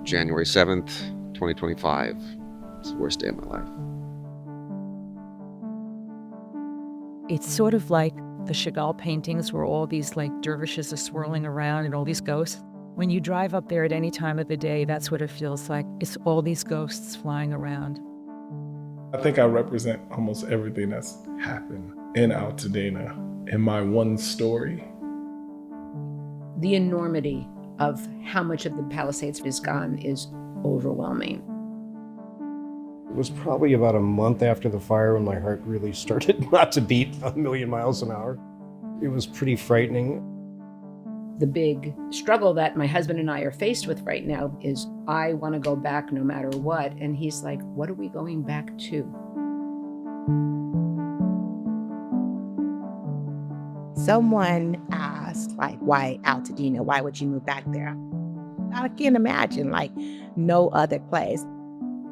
January 7th, 2025. It's the worst day of my life. It's sort of like the Chagall paintings where all these like dervishes are swirling around and all these ghosts. When you drive up there at any time of the day, that's what it feels like. It's all these ghosts flying around. I think I represent almost everything that's happened in Altadena in my one story. The enormity of how much of the Palisades is gone is overwhelming. It was probably about a month after the fire when my heart really started not to beat a million miles an hour. It was pretty frightening. The big struggle that my husband and I are faced with right now is I want to go back no matter what. And he's like, what are we going back to? Someone asked, like, why Altadena? Why would you move back there? I can't imagine, like, no other place.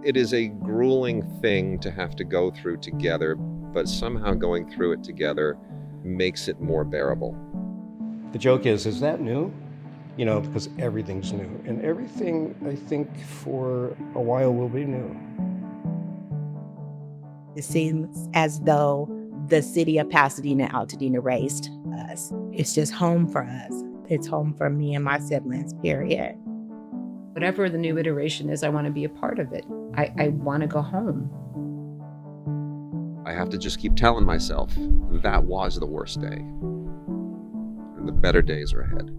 It is a grueling thing to have to go through together, but somehow going through it together makes it more bearable. The joke is that new? You know, because everything's new. And everything, I think, for a while will be new. It seems as though the city of Pasadena, Altadena raised us. It's just home for us. It's home for me and my siblings, period. Whatever the new iteration is, I want to be a part of it. I want to go home. I have to just keep telling myself that was the worst day, and the better days are ahead.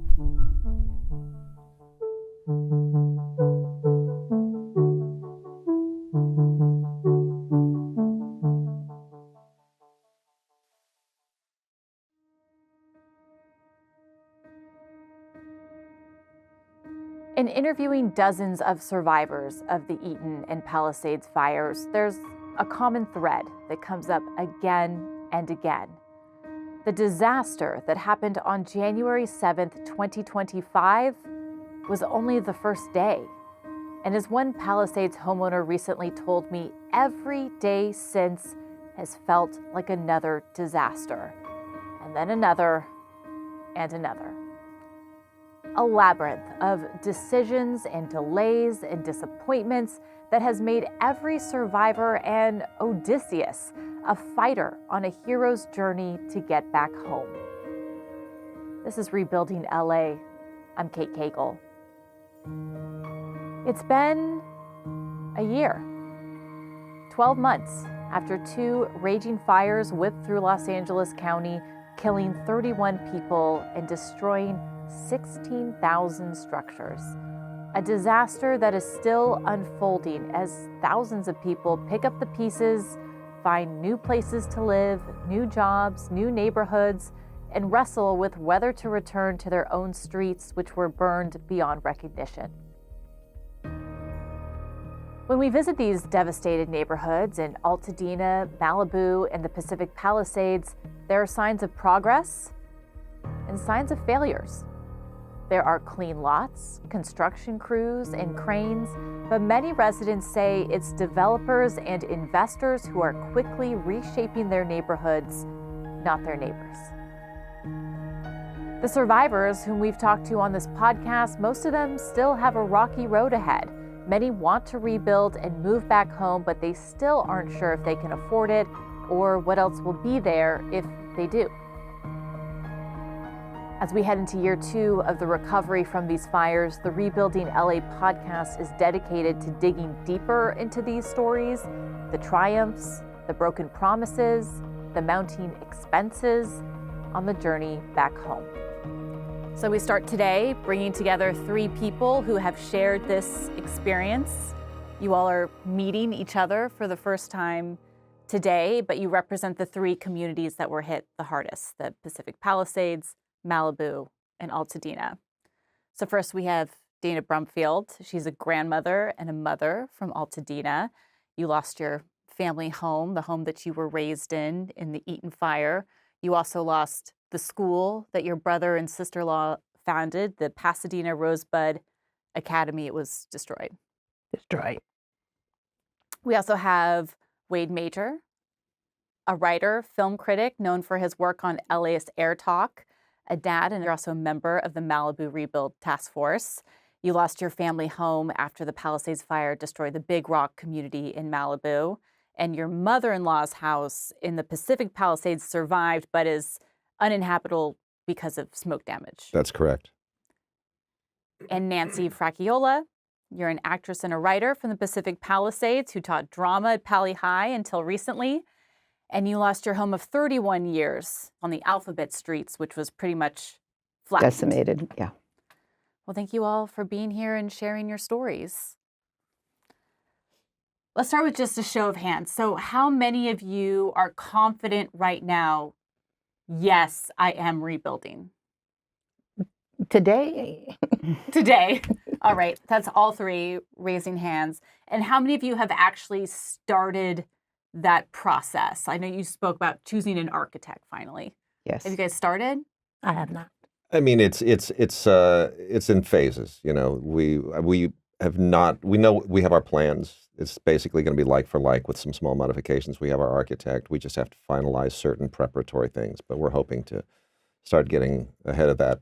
In interviewing dozens of survivors of the Eaton and Palisades fires, there's a common thread that comes up again and again. The disaster that happened on January 7th, 2025 was only the first day. And as one Palisades homeowner recently told me, every day since has felt like another disaster. And then another, and another. A labyrinth of decisions and delays and disappointments that has made every survivor an Odysseus, a fighter on a hero's journey to get back home. This is Rebuilding LA. I'm Kate Cagle. It's been a year, 12 months after two raging fires whipped through Los Angeles County, killing 31 people and destroying 16,000 structures. A disaster that is still unfolding as thousands of people pick up the pieces, find new places to live, new jobs, new neighborhoods, and wrestle with whether to return to their own streets, which were burned beyond recognition. When we visit these devastated neighborhoods in Altadena, Malibu, and the Pacific Palisades, there are signs of progress and signs of failures. There are clean lots, construction crews, and cranes, but many residents say it's developers and investors who are quickly reshaping their neighborhoods, not their neighbors. The survivors whom we've talked to on this podcast, most of them still have a rocky road ahead. Many want to rebuild and move back home, but they still aren't sure if they can afford it or what else will be there if they do. As we head into year 2 of the recovery from these fires, the Rebuilding LA podcast is dedicated to digging deeper into these stories, the triumphs, the broken promises, the mounting expenses on the journey back home. So we start today bringing together 3 people who have shared this experience. You all are meeting each other for the first time today, but you represent the 3 communities that were hit the hardest, the Pacific Palisades, Malibu, and Altadena. So first we have Dana Brumfield. She's a grandmother and a mother from Altadena. You lost your family home, the home that you were raised in the Eaton fire. You also lost the school that your brother and sister-in-law founded, the Pasadena Rosebud Academy. It was destroyed. We also have Wade Major, a writer, film critic known for his work on LA's Air Talk, a dad, and you're also a member of the Malibu Rebuild Task Force. You lost your family home after the Palisades fire destroyed the Big Rock community in Malibu. And your mother-in-law's house in the Pacific Palisades survived, but is uninhabitable because of smoke damage. That's correct. And Nancy Fracciola, you're an actress and a writer from the Pacific Palisades who taught drama at Pali High until recently. And you lost your home of 31 years on the Alphabet Streets, which was pretty much flattened. Decimated, yeah. Well, thank you all for being here and sharing your stories. Let's start with just a show of hands. So how many of you are confident right now, yes, I am rebuilding? Today, Today. All right. That's all three raising hands. And how many of you have actually started that process? I know you spoke about choosing an architect finally. Yes. Have you guys started? I have not. I mean, it's in phases. You know, we have not. We know we have our plans. It's basically going to be like for like with some small modifications. We have our architect. We just have to finalize certain preparatory things. But we're hoping to start getting ahead of that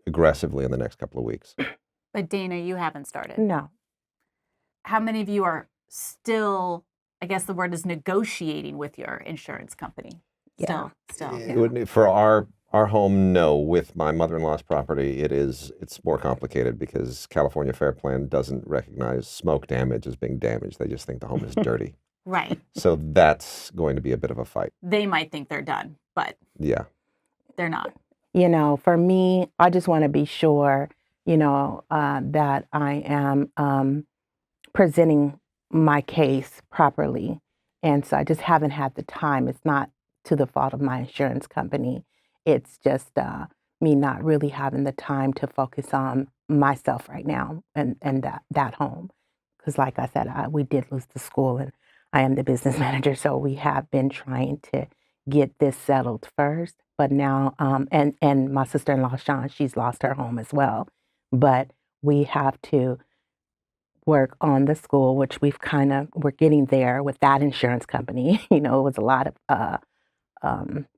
aggressively in the next couple of weeks. But Dana, you haven't started. No. How many of you are still, I guess the word is negotiating with your insurance company? Yeah. Still. It would- For our home, no. With my mother-in-law's property, it's more complicated because California Fair Plan doesn't recognize smoke damage as being damage. They just think the home is dirty. Right. So that's going to be a bit of a fight. They might think they're done, but Yeah. they're not. You know, for me, I just want to be sure, that I am presenting my case properly. And so I just haven't had the time. It's not to the fault of my insurance company. It's just me not really having the time to focus on myself right now and that home. Because like I said, we did lose the school and I am the business manager. So we have been trying to get this settled first. But now, and my sister-in-law, Sean, she's lost her home as well. But we have to work on the school, which we're getting there with that insurance company. It was a lot of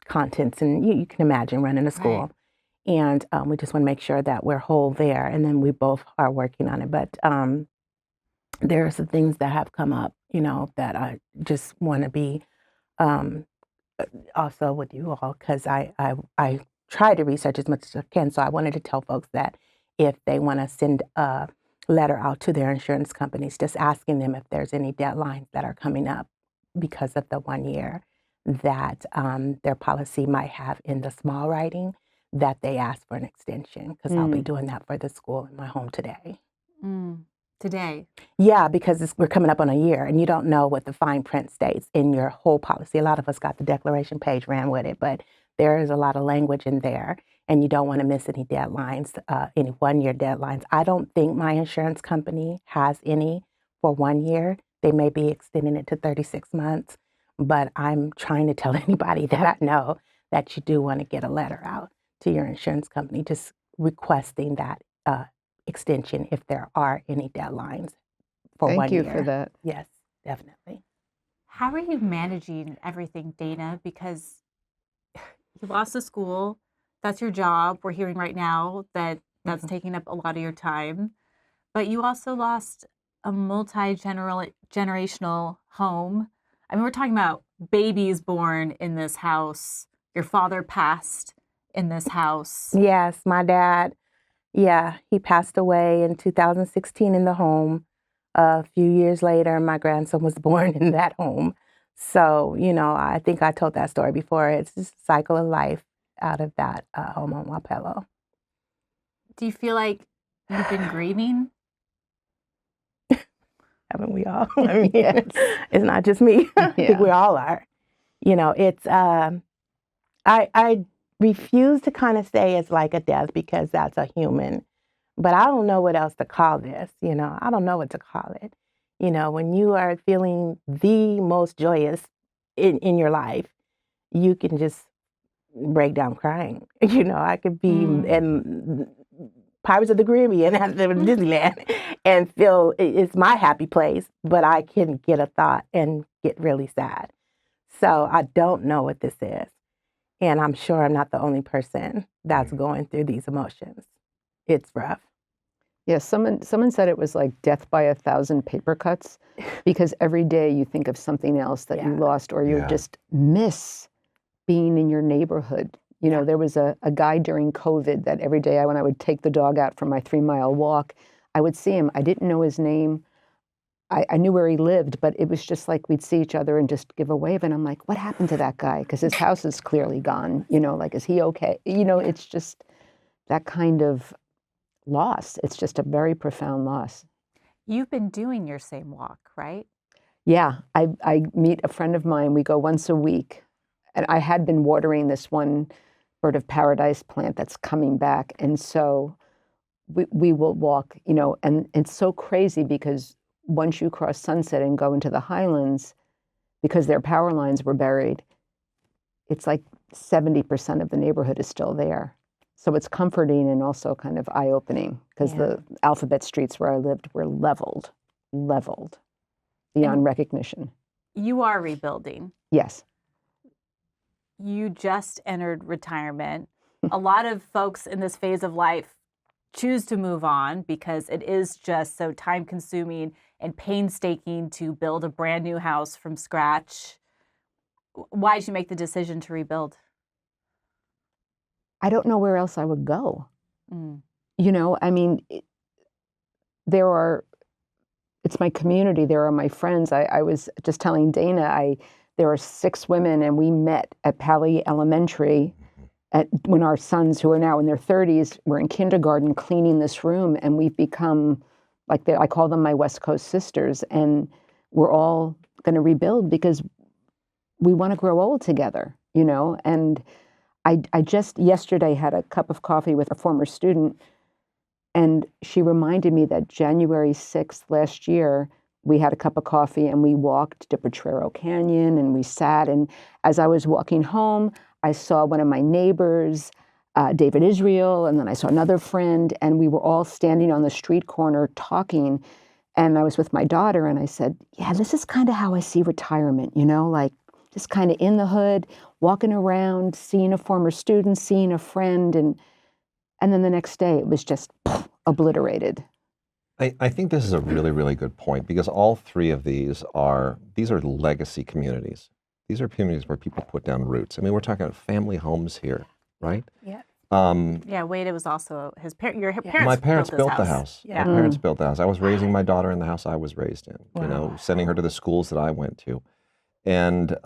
contents, and you can imagine running a school. Right. And we just want to make sure that we're whole there. And then we both are working on it. But there are some things that have come up, that I just want to be also with you all, because I try to research as much as I can. So I wanted to tell folks that if they want to send a letter out to their insurance companies, just asking them if there's any deadlines that are coming up because of the 1 year that their policy might have in the small writing, that they ask for an extension, because I'll be doing that for the school in my home today. Today? Yeah, because we're coming up on a year, and you don't know what the fine print states in your whole policy. A lot of us got the declaration page, ran with it, but there is a lot of language in there, and you don't want to miss any deadlines, any 1 year deadlines. I don't think my insurance company has any for 1 year. They may be extending it to 36 months, but I'm trying to tell anybody that I know that you do want to get a letter out to your insurance company, just requesting that extension if there are any deadlines for 1 year. Thank you for that. Yes, definitely. How are you managing everything, Dana? Because you lost the school. That's your job. We're hearing right now that that's taking up a lot of your time. But you also lost a multi-generational home. I mean, we're talking about babies born in this house. Your father passed in this house. Yes, my dad, he passed away in 2016 in the home. A few years later, my grandson was born in that home. So, I think I told that story before. It's just a cycle of life out of that home on Wapello. Do you feel like you've been grieving? Haven't we all? I mean, it's not just me. I think we all are. It's, I refuse to kind of say it's like a death because that's a human, but I don't know what else to call this. I don't know what to call it. When you are feeling the most joyous in your life, you can just break down crying. I could be in Pirates of the Caribbean at Disneyland and feel it's my happy place, but I can get a thought and get really sad. So I don't know what this is. And I'm sure I'm not the only person that's going through these emotions. It's rough. Yeah, someone said it was like death by 1,000 paper cuts, because every day you think of something else that you lost, or you just miss being in your neighborhood. You know, there was a guy during COVID that every day when I would take the dog out for my 3-mile walk, I would see him. I didn't know his name. I knew where he lived, but it was just like we'd see each other and just give a wave. And I'm like, what happened to that guy? Because his house is clearly gone. You know, like, is he okay? You know, it's just that kind of loss. It's just a very profound loss. You've been doing your same walk, right? Yeah, I meet a friend of mine. We go once a week. And I had been watering this one bird of paradise plant that's coming back. And so we will walk, you know, and it's so crazy because once you cross Sunset and go into the highlands, because their power lines were buried, it's like 70% of the neighborhood is still there. So it's comforting and also kind of eye-opening, because the alphabet streets where I lived were leveled beyond recognition. You are rebuilding. Yes. You just entered retirement. A lot of folks in this phase of life choose to move on because it is just so time-consuming and painstaking to build a brand new house from scratch. Why did you make the decision to rebuild? I don't know where else I would go. Mm. You know, I mean, it's my community. There are my friends. I was just telling Dana, there are 6 women, and we met at Pali Elementary when our sons, who are now in their 30s, were in kindergarten cleaning this room, and we've become, like, I call them my West Coast sisters, and we're all going to rebuild because we want to grow old together, you know? And I just yesterday had a cup of coffee with a former student, and she reminded me that January 6th last year, we had a cup of coffee and we walked to Potrero Canyon and we sat. And as I was walking home, I saw one of my neighbors, David Israel, and then I saw another friend, and we were all standing on the street corner talking. And I was with my daughter, and I said, yeah, this is kind of how I see retirement, you know, like just kind of in the hood, walking around, seeing a former student, seeing a friend, and then the next day it was just obliterated. I think this is a really, really good point, because all 3 of these are legacy communities. These are communities where people put down roots. I mean, we're talking about family homes here, right? Yeah. Yeah, Wade, it was also his parents. Your parents. My parents built the house. house. My parents built the house. I was raising my daughter in the house I was raised in. Wow. You know, sending her to the schools that I went to, and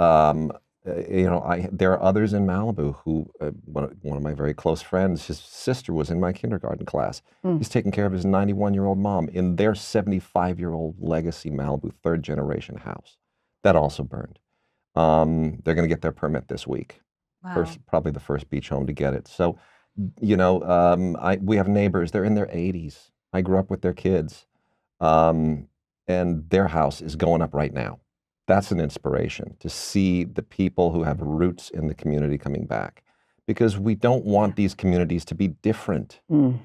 you know, there are others in Malibu who one of my very close friends, his sister was in my kindergarten class. He's taking care of his 91-year-old mom in their 75-year-old legacy Malibu 3rd generation house that also burned. They're going to get their permit this week. Wow. Probably the first beach home to get it. So, you know, we have neighbors. They're in their 80s. I grew up with their kids, and their house is going up right now. That's an inspiration to see the people who have roots in the community coming back, because we don't want these communities to be different. And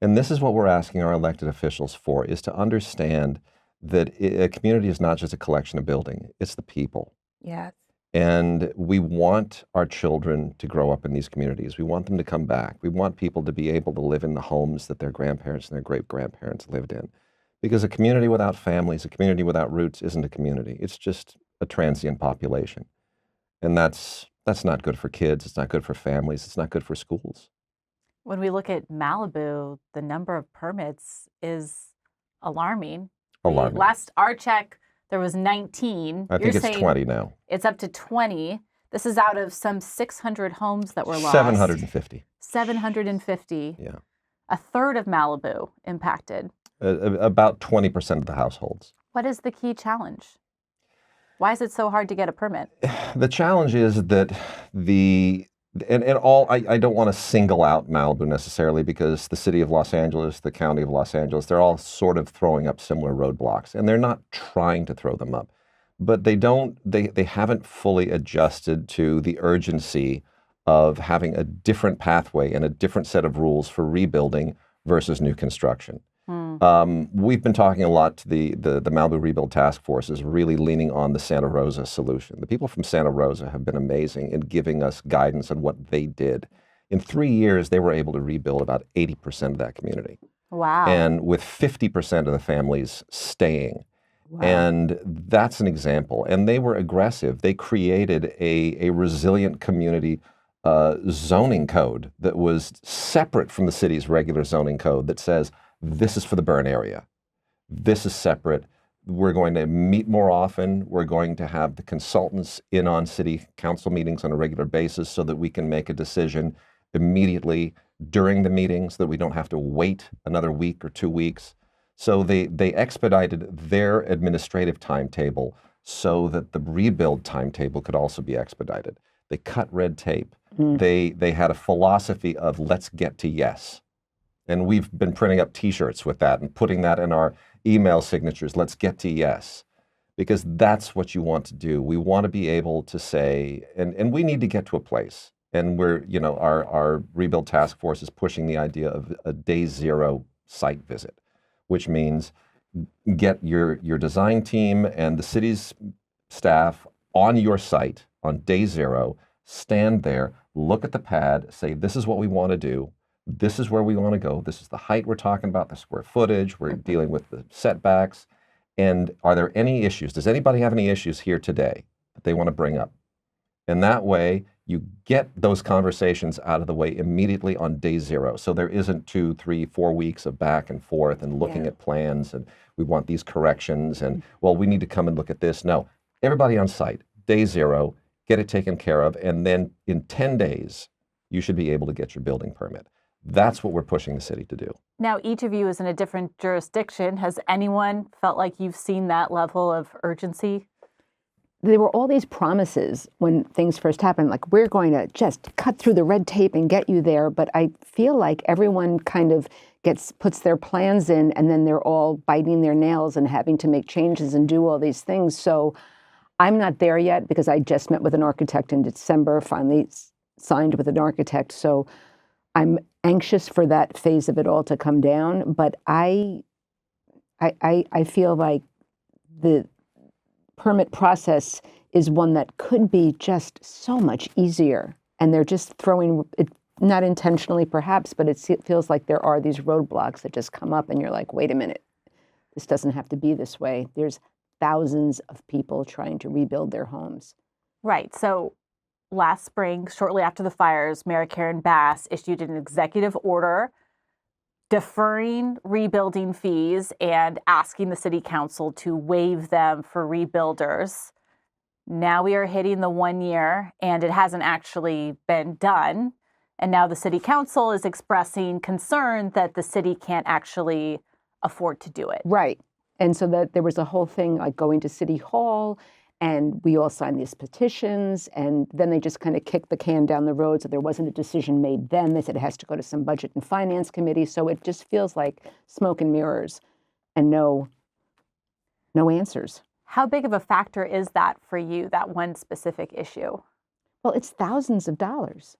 this is what we're asking our elected officials for, is to understand that a community is not just a collection of buildings, it's the people. Yes. And we want our children to grow up in these communities. We want them to come back. We want people to be able to live in the homes that their grandparents and their great-grandparents lived in. Because a community without families, a community without roots isn't a community. It's just a transient population. And that's not good for kids. It's not good for families. It's not good for schools. When we look at Malibu, the number of permits is alarming. Alarming. Last our check, there was 19. I think it's 20 now. It's up to 20. This is out of some 600 homes that were lost. 750. 750. Yeah. A third of Malibu impacted. About 20% of the households. What is the key challenge? Why is it so hard to get a permit? The challenge is that I don't want to single out Malibu necessarily, because the city of Los Angeles, the county of Los Angeles, they're all sort of throwing up similar roadblocks, and they're not trying to throw them up, but they haven't fully adjusted to the urgency of having a different pathway and a different set of rules for rebuilding versus new construction. We've been talking a lot to the Malibu Rebuild Task Force is really leaning on the Santa Rosa solution. The people from Santa Rosa have been amazing in giving us guidance on what they did. In 3 years, they were able to rebuild about 80% of that community. Wow. and with 50% of the families staying. Wow. And that's an example. And they were aggressive. They created a resilient community zoning code that was separate from the city's regular zoning code that says, this is for the burn area. This is separate. We're going to meet more often. We're going to have the consultants in on city council meetings on a regular basis so that we can make a decision immediately during the meetings, so that we don't have to wait another week or 2 weeks. So they expedited their administrative timetable so that the rebuild timetable could also be expedited. They cut red tape. They had a philosophy of let's get to yes. And we've been printing up T-shirts with that and putting that in our email signatures, let's get to yes. Because that's what you want to do. We want to be able to say, and we need to get to a place. And we're, our rebuild task force is pushing the idea of a day zero site visit, which means get your design team and the city's staff on your site on day zero, stand there, look at the pad, say, this is what we want to do. This is where we want to go. This is the height we're talking about, the square footage. We're dealing with the setbacks. And are there any issues? Does anybody have any issues here today that they want to bring up? And that way, you get those conversations out of the way immediately on day zero. So there isn't 2, 3, 4 weeks of back and forth and looking at plans and we want these corrections and, well, we need to come and look at this. No, everybody on site, day zero, get it taken care of. And then in 10 days, you should be able to get your building permit. That's what we're pushing the city to do. Now, each of you is in a different jurisdiction. Has anyone felt like you've seen that level of urgency? There were all these promises when things first happened, like we're going to just cut through the red tape and get you there. But I feel like everyone kind of puts their plans in and then they're all biting their nails and having to make changes and do all these things. So I'm not there yet because I just met with an architect in December, finally signed with an architect. So I'm anxious for that phase of it all to come down. But I feel like the permit process is one that could be just so much easier. And they're just throwing it, not intentionally perhaps, but it feels like there are these roadblocks that just come up and you're like, wait a minute, this doesn't have to be this way. There's thousands of people trying to rebuild their homes. Right. So last spring, shortly after the fires, Mayor Karen Bass issued an executive order deferring rebuilding fees and asking the city council to waive them for rebuilders. Now we are hitting the 1 year and it hasn't actually been done. And now the city council is expressing concern that the city can't actually afford to do it. Right. And so that there was a whole thing like going to City Hall and we all signed these petitions and then they just kind of kicked the can down the road. So there wasn't a decision made then. They said it has to go to some budget and finance committee. So it just feels like smoke and mirrors and no answers. How big of a factor is that for you, that one specific issue? Well, it's thousands of dollars.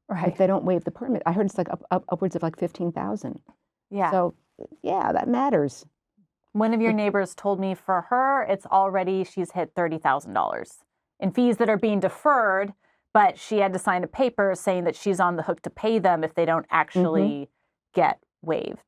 Right. If they don't waive the permit. I heard it's like upwards of like $15,000. Yeah. So yeah, that matters. One of your neighbors told me for her, she's hit $30,000 in fees that are being deferred, but she had to sign a paper saying that she's on the hook to pay them if they don't actually get waived.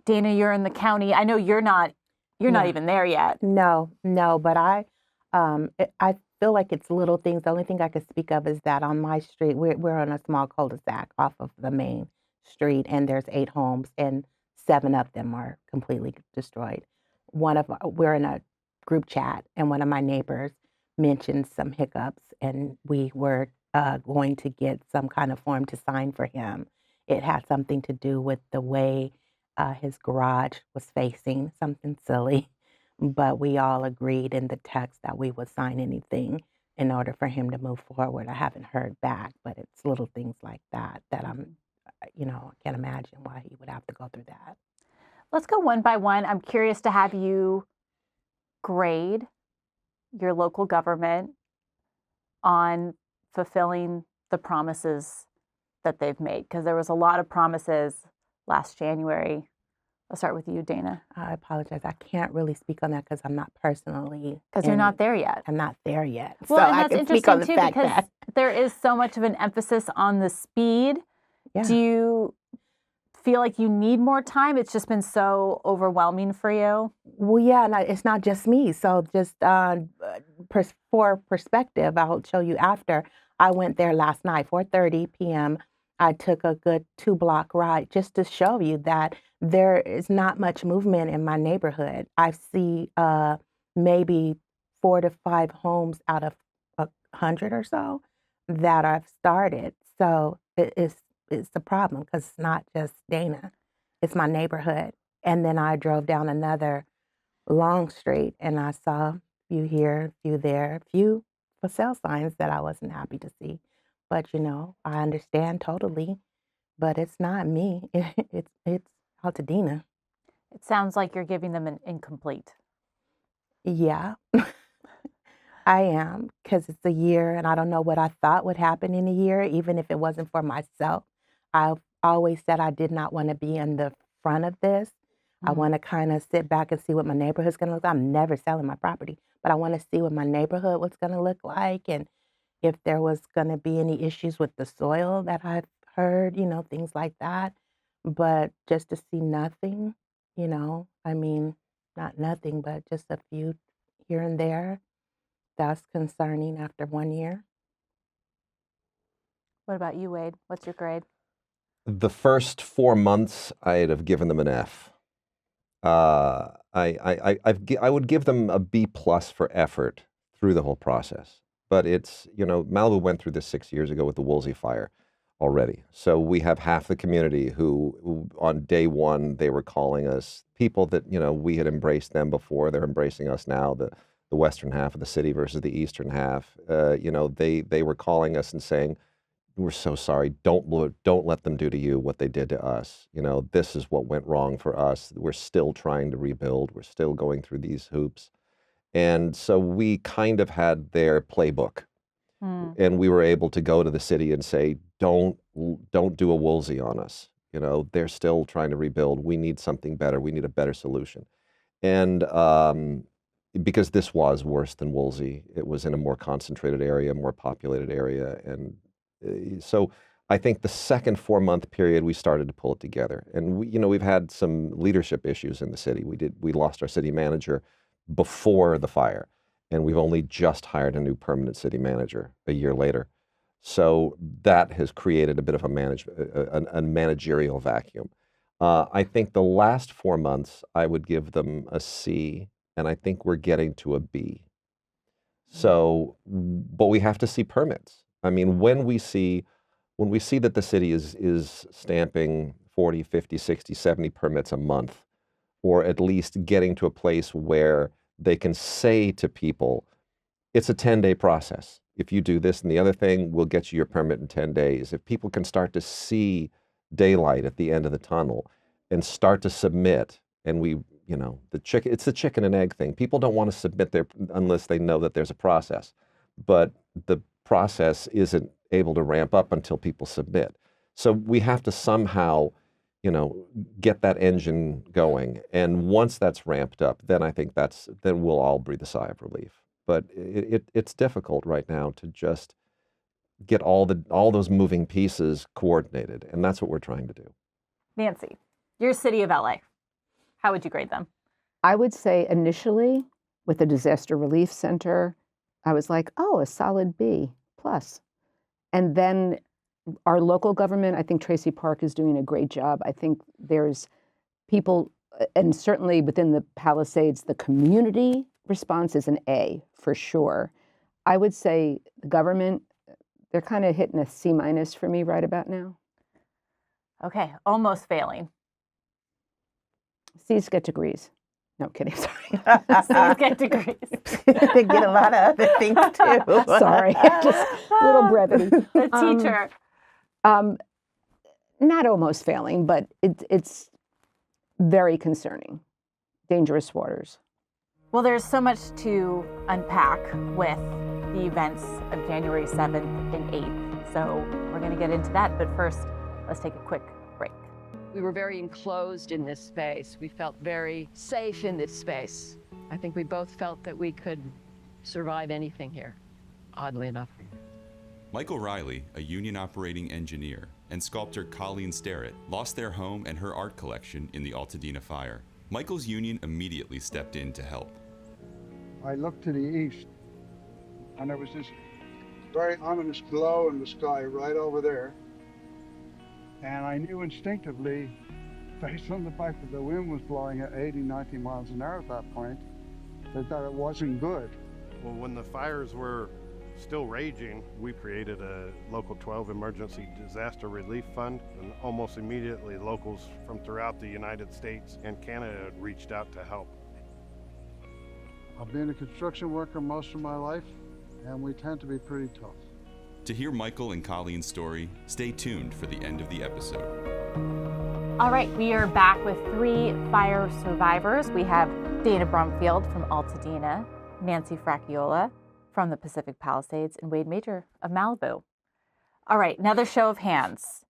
Dana, you're in the county. I know you're not even there yet. No, but I feel like it's little things. The only thing I could speak of is that on my street, we're on a small cul-de-sac off of the main street, and there's 8 homes, and 7 of them are completely destroyed. We're in a group chat, and one of my neighbors mentioned some hiccups, and we were going to get some kind of form to sign for him. It had something to do with the way his garage was facing, something silly, but we all agreed in the text that we would sign anything in order for him to move forward. I haven't heard back, but it's little things like that I can't imagine why he would have to go through that. Let's go one by one. I'm curious to have you grade your local government on fulfilling the promises that they've made, because there was a lot of promises last January. I'll start with you, Dana. I apologize. I can't really speak on that because I'm not personally. Because you're not there yet. I'm not there yet. Well, so and that's I can speak on the interesting too, fact because that there is so much of an emphasis on the speed. Yeah. Do feel like you need more time? It's just been so overwhelming for you? Well, yeah, and it's not just me. So just for perspective, I'll show you after. I went there last night, 4:30 p.m. I took a good 2-block ride just to show you that there is not much movement in my neighborhood. I see maybe 4 to 5 homes out of 100 or so that I've started. So it's the problem because it's not just Dana, it's my neighborhood. And then I drove down another long street and I saw a few here, a few there, a few for sale signs that I wasn't happy to see. But I understand totally, but it's not me. It's Altadena. It sounds like you're giving them an incomplete. Yeah, I am, because it's a year and I don't know what I thought would happen in a year, even if it wasn't for myself. I've always said I did not want to be in the front of this. I want to kind of sit back and see what my neighborhood's going to look like. I'm never selling my property, but I want to see what my neighborhood was going to look like and if there was going to be any issues with the soil that I've heard, things like that. But just to see nothing, I mean, not nothing, but just a few here and there, that's concerning after 1 year. What about you, Wade? What's your grade? The first 4 months, I'd have given them an F. I would give them a B+ for effort through the whole process. But it's, Malibu went through this 6 years ago with the Woolsey fire already. So we have half the community who on day one, they were calling us people that, we had embraced them before. They're embracing us now, the western half of the city versus the eastern half. They were calling us and saying, we're so sorry. Don't let them do to you what they did to us. This is what went wrong for us. We're still trying to rebuild. We're still going through these hoops. And so we kind of had their playbook, and we were able to go to the city and say, don't do a Woolsey on us. They're still trying to rebuild. We need something better. We need a better solution. And because this was worse than Woolsey, it was in a more concentrated area, more populated area. And so I think the second 4-month period, we started to pull it together. And we've had some leadership issues in the city. We lost our city manager before the fire, and we've only just hired a new permanent city manager a year later. So that has created a bit of a managerial vacuum. I think the last 4 months, I would give them a C, and I think we're getting to a B. So, but we have to see permits. I mean, when we see that the city is stamping 40, 50, 60, 70 permits a month, or at least getting to a place where they can say to people, it's a 10-day process. If you do this and the other thing, we'll get you your permit in 10 days. If people can start to see daylight at the end of the tunnel and start to submit, and it's the chicken and egg thing. People don't want to submit unless they know that there's a process. But the process isn't able to ramp up until people submit. So we have to somehow get that engine going. And once that's ramped up, then I think then we'll all breathe a sigh of relief. But it's difficult right now to just get all those moving pieces coordinated. And that's what we're trying to do. Nancy, your city of LA, how would you grade them? I would say initially with the Disaster Relief Center, I was like, oh, a solid B+. And then our local government, I think Tracy Park is doing a great job. I think there's people, and certainly within the Palisades, the community response is an A for sure. I would say the government, they're kind of hitting a C- for me right about now. Okay, almost failing. C's get degrees. No, kidding, sorry. C's get degrees. They get a lot of other things too. Sorry, just a little brevity. The teacher. Not almost failing, but it's very concerning. Dangerous waters. Well, there's so much to unpack with the events of January 7th and 8th. So we're going to get into that. But first, let's take a quick break. We were very enclosed in this space. We felt very safe in this space. I think we both felt that we could survive anything here, oddly enough. Michael Riley, a union operating engineer, and sculptor Colleen Sterrett lost their home and her art collection in the Altadena fire. Michael's union immediately stepped in to help. I looked to the east, and there was this very ominous glow in the sky right over there. And I knew instinctively, based on the fact that the wind was blowing at 80, 90 miles an hour at that point, that it wasn't good. Well, when the fires were still raging, we created a Local 12 Emergency Disaster Relief Fund, and almost immediately locals from throughout the United States and Canada reached out to help. I've been a construction worker most of my life, and we tend to be pretty tough. To hear Michael and Colleen's story, stay tuned for the end of the episode. All right, we are back with 3 fire survivors. We have Dana Brumfield from Altadena, Nancy Fracciola from the Pacific Palisades, and Wade Major of Malibu. All right, another show of hands.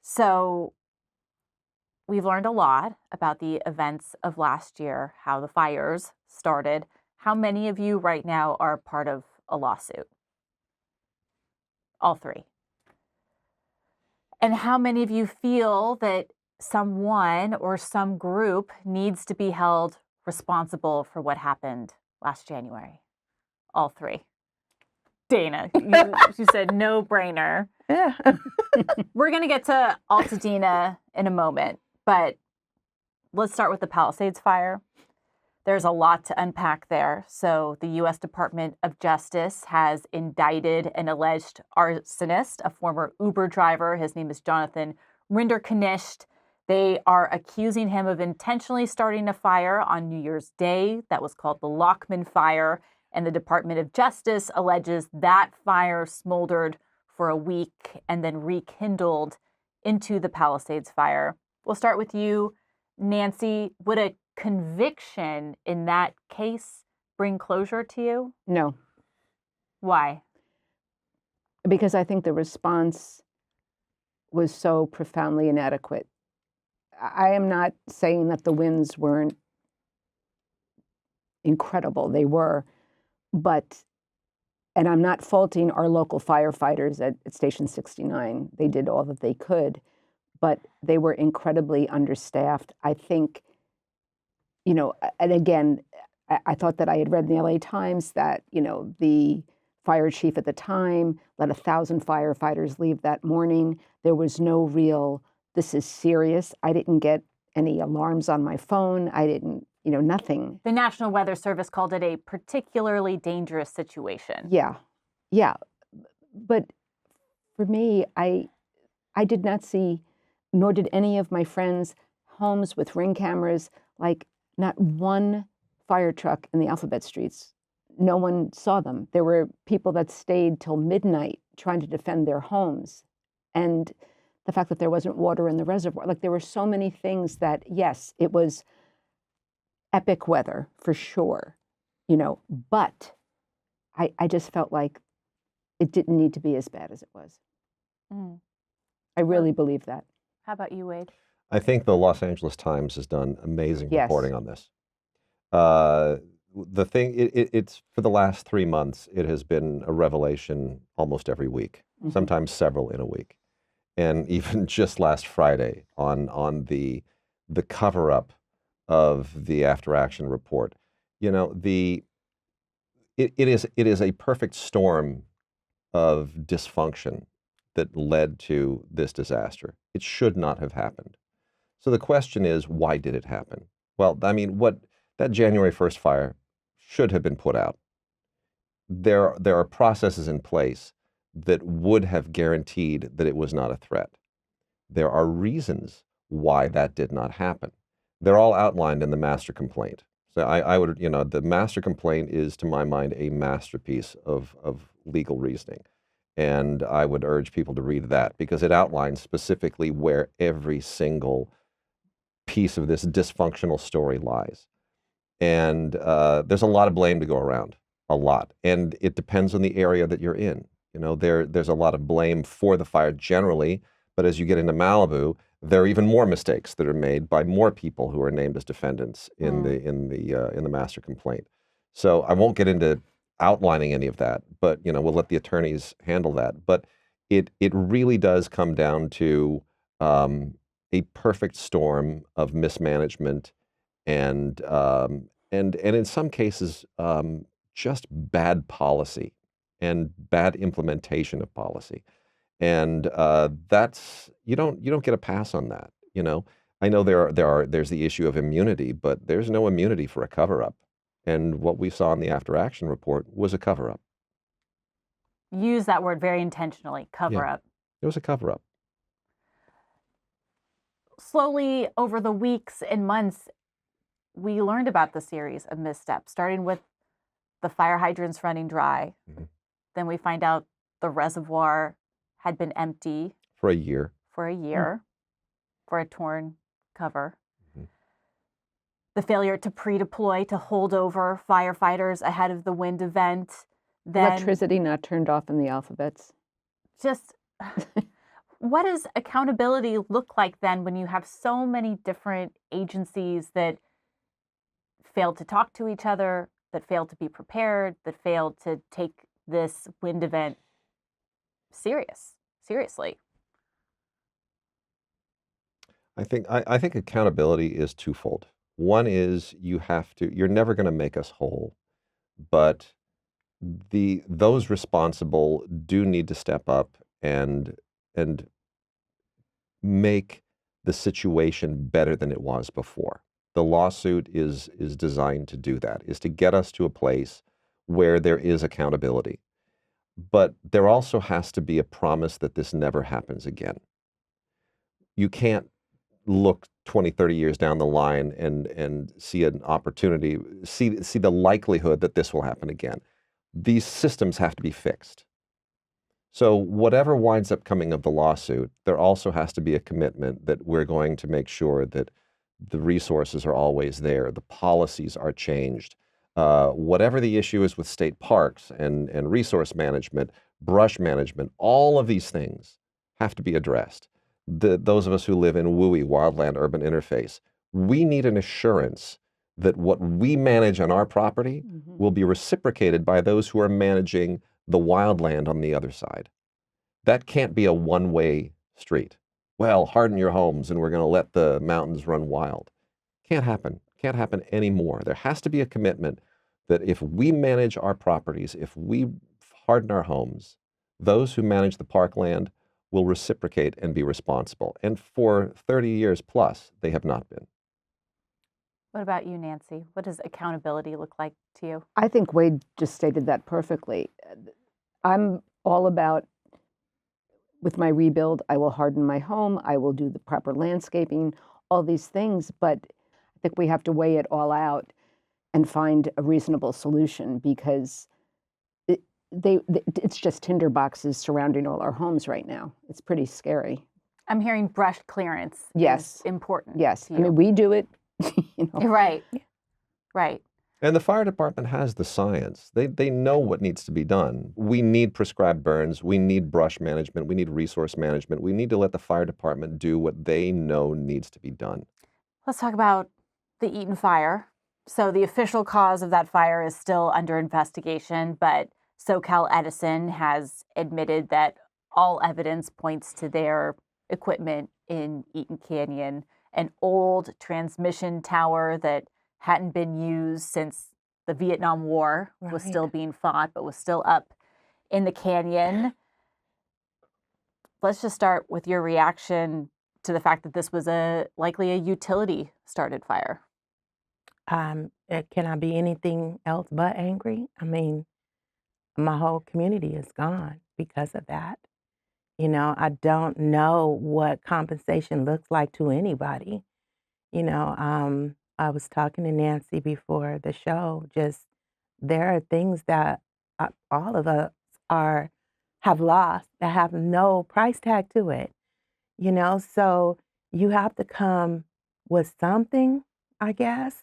So we've learned a lot about the events of last year, how the fires started. How many of you right now are part of a lawsuit? All 3. And how many of you feel that someone or some group needs to be held responsible for what happened last January? All 3. Dana, you said no brainer. Yeah. We're going to get to Altadena in a moment, but let's start with the Palisades fire. There's a lot to unpack there. So the U.S. Department of Justice has indicted an alleged arsonist, a former Uber driver. His name is Jonathan Rinderknecht. They are accusing him of intentionally starting a fire on New Year's Day that was called the Lockman Fire. And the Department of Justice alleges that fire smoldered for a week and then rekindled into the Palisades fire. We'll start with you, Nancy. Would a conviction in that case bring closure to you? No, Why? because I think the response was so profoundly inadequate. I am not saying that the winds weren't incredible. They were. But, and I'm not faulting our local firefighters at Station 69. They did all that they could, but they were incredibly understaffed. I think, you know, and again, I thought that I had read in the LA Times that, you know, the fire chief at the time let 1,000 firefighters leave that morning. There was no real, this is serious. I didn't get any alarms on my phone. I didn't, you know, nothing. The National Weather Service called it a particularly dangerous situation. Yeah. But for me, I did not see, nor did any of my friends, homes with Ring cameras, like not one fire truck in the Alphabet Streets. No one saw them. There were people that stayed till midnight trying to defend their homes. And the fact that there wasn't water in the reservoir, like there were so many things that, yes, it was epic weather for sure, you know, but I just felt like it didn't need to be as bad as it was. I really believe that. How about you, Wade? I think the Los Angeles Times has done amazing Yes. reporting on this. The thing, it's for the last 3 months, it has been a revelation almost every week, sometimes several in a week. And even just last Friday on the cover-up of the after-action report, you know, it is a perfect storm of dysfunction that led to this disaster. It should not have happened. So the question is, why did it happen? Well, I mean, that January 1st fire should have been put out. There are processes in place that would have guaranteed that it was not a threat. There are reasons why that did not happen. They're all outlined in the master complaint. So I would, you know, the master complaint is, to my mind, a masterpiece of legal reasoning. And I would urge people to read that because it outlines specifically where every single piece of this dysfunctional story lies. And there's a lot of blame to go around, a lot. And it depends on the area that you're in. You know, there's a lot of blame for the fire generally, but as you get into Malibu, there are even more mistakes that are made by more people who are named as defendants in the master complaint. So I won't get into outlining any of that, but you know, we'll let the attorneys handle that. But it really does come down to a perfect storm of mismanagement and in some cases just bad policy and bad implementation of policy. And that's you don't get a pass on that. You know, I know there's the issue of immunity, but there's no immunity for a cover up. And what we saw in the after action report was a cover up. Use that word very intentionally, cover Yeah. up. It was a cover up. Slowly over the weeks and months, we learned about the series of missteps, starting with the fire hydrants running dry. Mhm. Then we find out the reservoir had been empty For a year. for a year for a torn cover. Mhm. The failure to pre-deploy to hold over firefighters ahead of the wind event. Then Electricity not turned off in the alphabets. just what does accountability look like then when you have so many different agencies that failed to talk to each other, that failed to be prepared, that failed to take this wind event seriously? I think accountability is twofold. One is you're never going to make us whole, but those responsible do need to step up and make the situation better than it was before. The lawsuit is designed to do that, is to get us to a place where there is accountability. But there also has to be a promise that this never happens again. You can't look 20, 30 years down the line and see an opportunity, see the likelihood that this will happen again. These systems have to be fixed. So whatever winds up coming of the lawsuit, there also has to be a commitment that we're going to make sure that the resources are always there, the policies are changed. Whatever the issue is with state parks and resource management, brush management, all of these things have to be addressed. Those of us who live in WUI, wildland urban interface, we need an assurance that what we manage on our property will be reciprocated by those who are managing the wildland on the other side. That can't be a one-way street. Well, harden your homes and we're going to let the mountains run wild. Can't happen. Can't happen anymore. There has to be a commitment that if we manage our properties, if we harden our homes, those who manage the parkland will reciprocate and be responsible. And for 30 years plus, they have not been. What about you, Nancy? What does accountability look like to you? I think Wade just stated that perfectly. I'm all about, with my rebuild, I will harden my home, I will do the proper landscaping, all these things, but I think we have to weigh it all out and find a reasonable solution because it's just tinder boxes surrounding all our homes right now. It's pretty scary. I'm hearing brush clearance Yes. is important. Yes. to I you. mean, we do it, you know. Right. Right. And the fire department has the science. They know what needs to be done. We need prescribed burns. We need brush management. We need resource management. We need to let the fire department do what they know needs to be done. Let's talk about the Eaton fire. So the official cause of that fire is still under investigation, but SoCal Edison has admitted that all evidence points to their equipment in Eaton Canyon, an old transmission tower that hadn't been used since the Vietnam War, was still being fought, but was still up in the canyon. Let's just start with your reaction to the fact that this was likely a utility started fire. Can I be anything else but angry? I mean, my whole community is gone because of that. You know, I don't know what compensation looks like to anybody. You know, I was talking to Nancy before the show. Just there are things that all of us have lost that have no price tag to it. You know, so you have to come with something, I guess.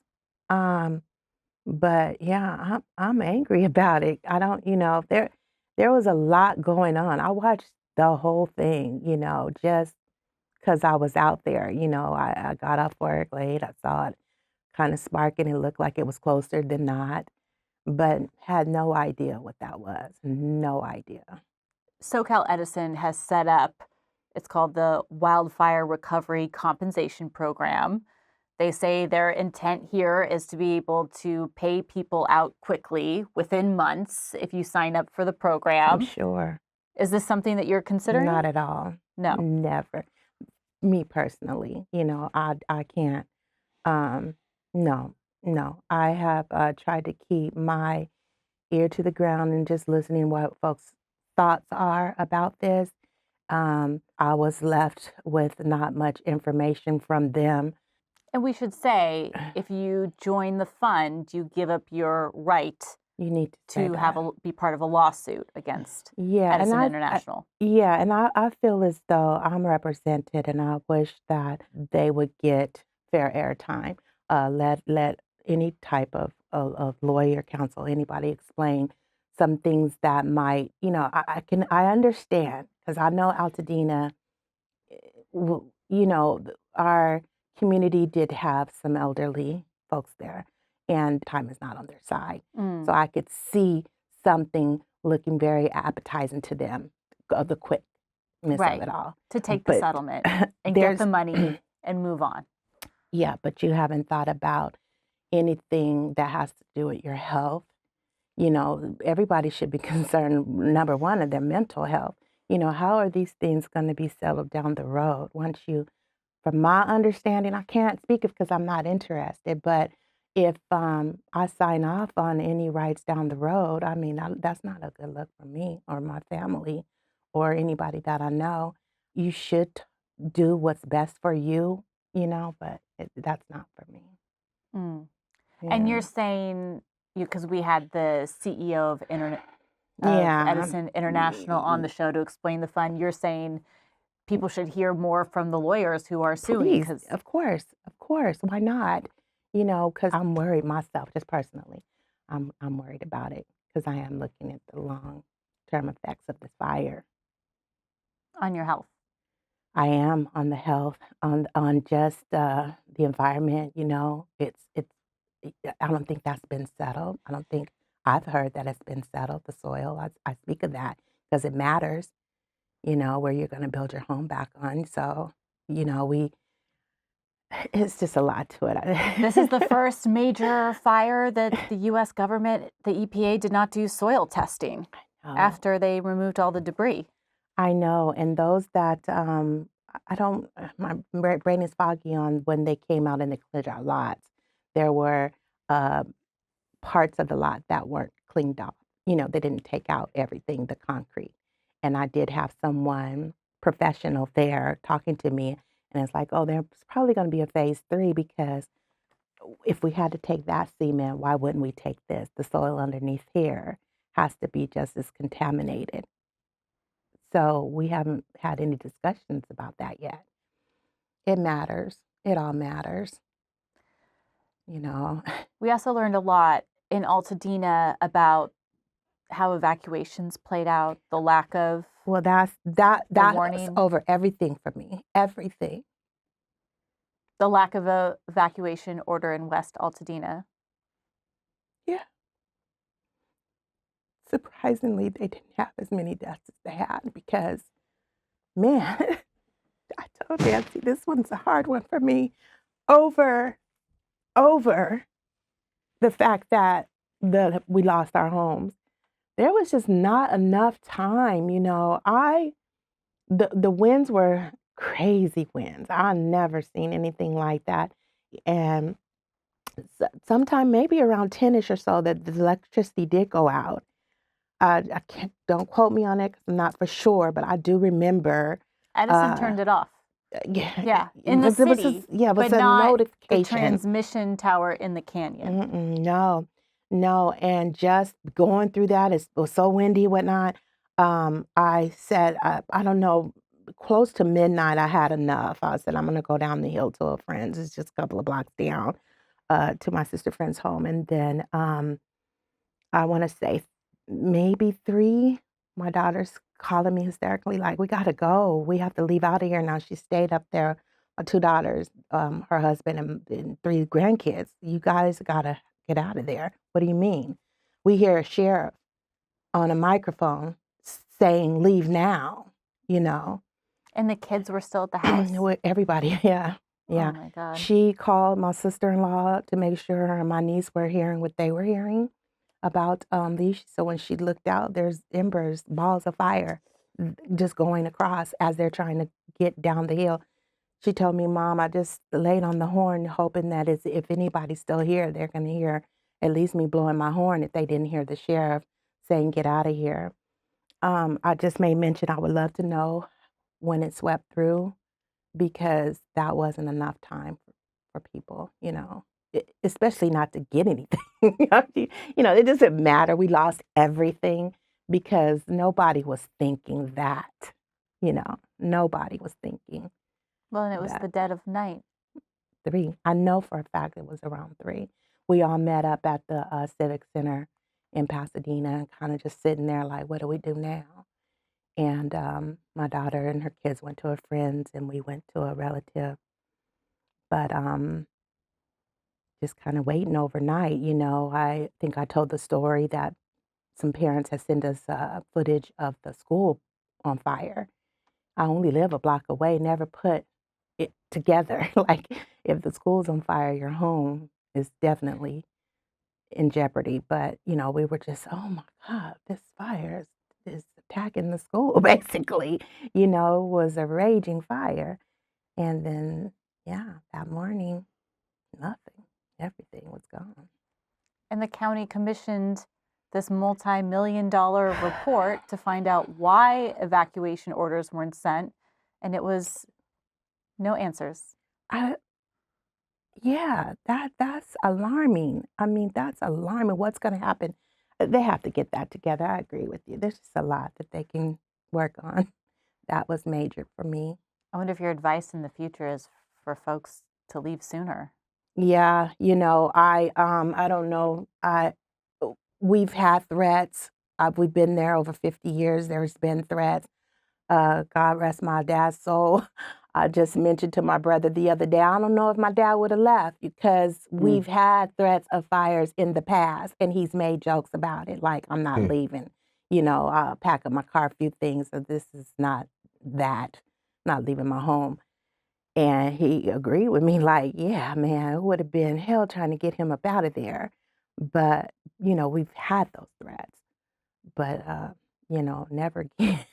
But yeah, I'm angry about it. I don't, you know, there was a lot going on. I watched the whole thing, you know, just because I was out there. You know, I got off work late. I saw it kind of sparking. It looked like it was closer than not, but had no idea what that was. No idea. SoCal Edison has set up, it's called the Wildfire Recovery Compensation Program. They say their intent here is to be able to pay people out quickly within months if you sign up for the program. I'm sure. Is this something that you're considering? Not at all. No. Never. Me personally, I can't. No. I have tried to keep my ear to the ground and just listening what folks' thoughts are about this. I was left with not much information from them. And we should say, if you join the fund, you give up your right You need to say be part of a lawsuit against Yeah, and Edison International. I feel as though I'm represented, and I wish that they would get fair airtime. Let any type of lawyer, counsel, anybody explain some things that might, I understand because I know Altadena, our community did have some elderly folks there, and time is not on their side. So I could see something looking very appetizing to them, of the quickness Right. of it all. To take the But settlement and get the there's, money and move on. yeah, but you haven't thought about anything that has to do with your health. Everybody should be concerned, number one, of their mental health. How are these things going to be settled down the road once from my understanding, I can't speak because I'm not interested, but if I sign off on any rights down the road, I mean, that's not a good look for me or my family or anybody that I know. You should do what's best for you, but that's not for me. Mm. Yeah. And you're saying, because we had the CEO of Yeah. Edison International on the show to explain the fund, you're saying people should hear more from the lawyers who are suing. Please, of course. Why not? Because I'm worried myself, just personally. I'm worried about it because I am looking at the long-term effects of this fire. On your health. I am on the health, on just the environment. It's. I don't think that's been settled. I don't think I've heard that it's been settled. The soil. I speak of that because it matters. Where you're going to build your home back on. So, it's just a lot to it. This is the first major fire that the U.S. government, the EPA, did not do soil testing after they removed all the debris. I know. And those that, my brain is foggy on when they came out and they cleared our lots. There were parts of the lot that weren't cleaned off. They didn't take out everything, the concrete. And I did have someone professional there talking to me, and it's like, oh, there's probably going to be a phase 3 because if we had to take that cement, why wouldn't we take this? The soil underneath here has to be just as contaminated. So we haven't had any discussions about that yet. It matters. It all matters. We also learned a lot in Altadena about how evacuations played out, the lack of that's warning. Over everything for me. Everything. The lack of a evacuation order in West Altadena. Yeah. Surprisingly, they didn't have as many deaths as they had because, man, I told Nancy, this one's a hard one for me. Over the fact that we lost our homes. There was just not enough time, the winds were crazy winds. I've never seen anything like that. And sometime maybe around 10ish or so that the electricity did go out. Don't quote me on it because I'm not for sure, but I do remember. Edison turned it off. Yeah. In the city, it was but a not notification. the transmission tower in the canyon. No, and just going through that, it was so windy and whatnot. I said, I don't know, close to midnight, I had enough. I said, I'm going to go down the hill to a friend's. It's just a couple of blocks down to my sister friend's home. And then I want to say maybe 3, my daughter's calling me hysterically, like, we got to go. We have to leave out of here now. She stayed up there, my 2 daughters, her husband, and 3 grandkids. You guys got to get out of there. What do you mean? We hear a sheriff on a microphone saying, leave now, you know. And the kids were still at the house? With everybody, yeah. Yeah. Oh my God. She called my sister-in-law to make sure her and my niece were hearing what they were hearing about these. So when she looked out, there's embers, balls of fire just going across as they're trying to get down the hill. She told me, Mom, I just laid on the horn hoping that if anybody's still here, they're going to hear at least me blowing my horn if they didn't hear the sheriff saying, get out of here. I just made mention I would love to know when it swept through, because that wasn't enough time for people, you know, especially not to get anything. You know, it doesn't matter. We lost everything because nobody was thinking that, you know, nobody was thinking. Well, and it was the dead of night. 3. I know for a fact it was around 3. We all met up at the Civic Center in Pasadena and kind of just sitting there like, what do we do now? And my daughter and her kids went to a friend's and we went to a relative. But just kind of waiting overnight, you know. I think I told the story that some parents had sent us footage of the school on fire. I only live a block away, never put it together. Like, if the school's on fire, your home is definitely in jeopardy. But, you know, we were just, oh my God, this fire is attacking the school, basically. You know, it was a raging fire. And then, yeah, that morning, nothing. Everything was gone. And the county commissioned this multi-million-dollar report to find out why evacuation orders weren't sent, and it was no answers. Yeah, that's alarming. I mean, that's alarming. What's going to happen? They have to get that together. I agree with you. There's just a lot that they can work on. That was major for me. I wonder if your advice in the future is for folks to leave sooner. Yeah, you know, I don't know. We've had threats. We've been there over 50 years. There's been threats. God rest my dad's soul. I just mentioned to my brother the other day, I don't know if my dad would have left, because we've had threats of fires in the past, and he's made jokes about it, like, I'm not leaving. You know, I'll pack up my car, a few things, so this is not that, not leaving my home. And he agreed with me, like, yeah, man, it would have been hell trying to get him up out of there. But, you know, we've had those threats. But, you know, never again,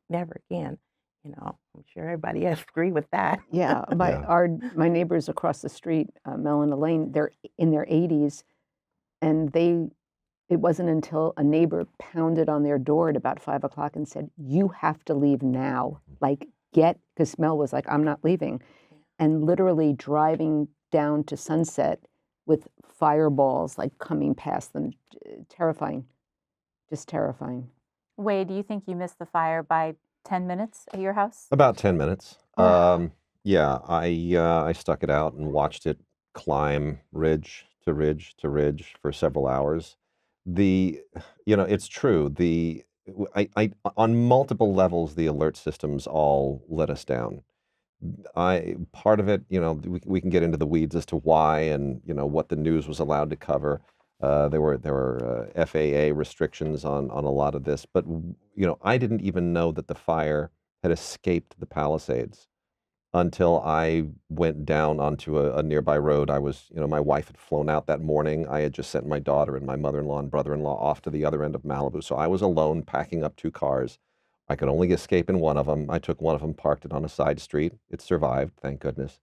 never again. You know, I'm sure everybody else agree with that. Yeah, my neighbors across the street, Mel and Elaine, they're in their 80s, and it wasn't until a neighbor pounded on their door at about 5 o'clock and said, you have to leave now. Like, because Mel was like, I'm not leaving. And literally driving down to Sunset with fireballs like coming past them. Terrifying, just terrifying. Wade, do you think you missed the fire by 10 minutes at your house? About 10 minutes. Yeah, I stuck it out and watched it climb ridge to ridge to ridge for several hours. You know, it's true. On multiple levels, the alert systems all let us down. Part of it, you know, we can get into the weeds as to why and, you know, what the news was allowed to cover. There were FAA restrictions on a lot of this, but, you know, I didn't even know that the fire had escaped the Palisades until I went down onto a nearby road. You know, my wife had flown out that morning. I had just sent my daughter and my mother-in-law and brother-in-law off to the other end of Malibu. So I was alone packing up 2 cars. I could only escape in one of them. I took one of them, parked it on a side street. It survived, thank goodness.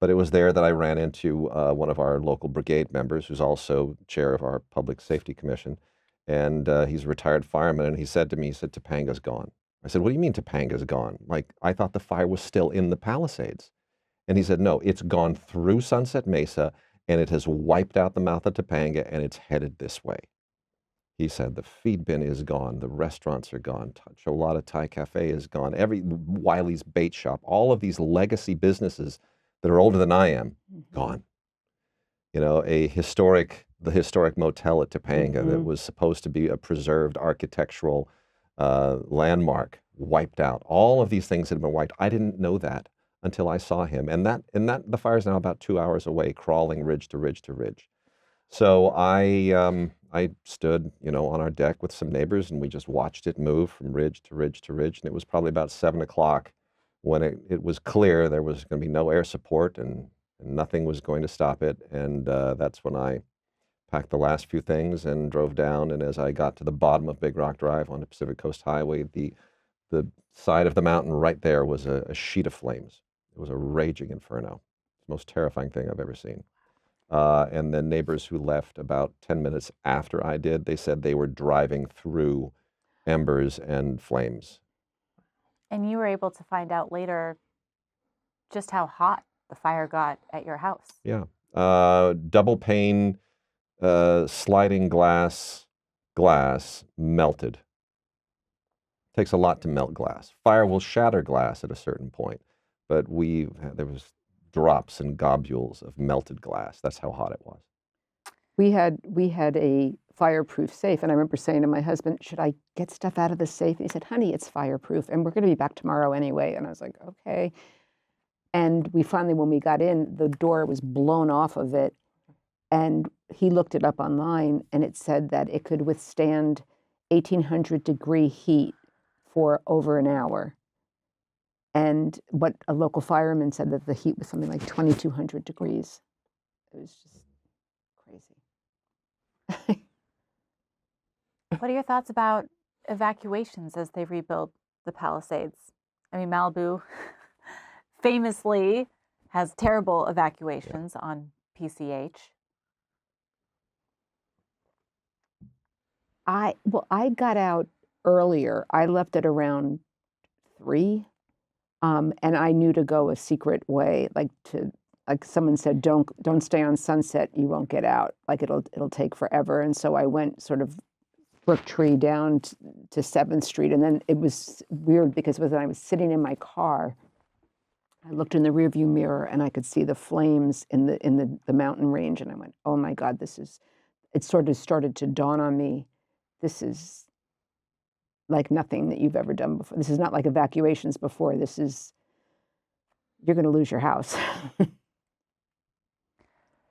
But it was there that I ran into one of our local brigade members, who's also chair of our Public Safety Commission. And he's a retired fireman. And he said to me, Topanga's gone. I said, what do you mean Topanga's gone? Like, I thought the fire was still in the Palisades. And he said, no, it's gone through Sunset Mesa, and it has wiped out the mouth of Topanga, and it's headed this way. He said, the feed bin is gone, the restaurants are gone, Cholada Thai Cafe is gone, Wiley's Bait Shop, all of these legacy businesses that are older than I am, gone. You know, the historic motel at Topanga that was supposed to be a preserved architectural landmark, wiped out. All of these things had been wiped. I didn't know that until I saw him. And the fire is now about 2 hours away, crawling ridge to ridge to ridge. So I stood, on our deck with some neighbors, and we just watched it move from ridge to ridge to ridge. And it was probably about 7 o'clock when it was clear there was going to be no air support, and nothing was going to stop it. And that's when I packed the last few things and drove down. And as I got to the bottom of Big Rock Drive on the Pacific Coast Highway, the side of the mountain right there was a sheet of flames. It was a raging inferno. It's the most terrifying thing I've ever seen. And then neighbors who left about 10 minutes after I did, they said they were driving through embers and flames. And you were able to find out later just how hot the fire got at your house. Yeah. Double pane, sliding glass melted. Takes a lot to melt glass. Fire will shatter glass at a certain point, but there was drops and globules of melted glass. That's how hot it was. We had a fireproof safe, and I remember saying to my husband, "Should I get stuff out of the safe?" And he said, "Honey, it's fireproof, and we're going to be back tomorrow anyway." And I was like, "Okay." And we finally, when we got in, the door was blown off of it, and he looked it up online, and it said that it could withstand 1,800-degree heat for over an hour. And what a local fireman said, that the heat was something like 2,200 degrees. It was just crazy. What are your thoughts about evacuations as they rebuild the Palisades? I mean, Malibu famously has terrible evacuations on PCH. I got out earlier. I left at around 3. And I knew to go a secret way, like someone said, don't stay on Sunset, you won't get out. Like it'll take forever. And so I went sort of Brook Tree down to 7th Street. And then it was weird because when I was sitting in my car, I looked in the rearview mirror and I could see the flames in the mountain range. And I went, oh my God, it sort of started to dawn on me. This is like nothing that you've ever done before. This is not like evacuations before. You're going to lose your house.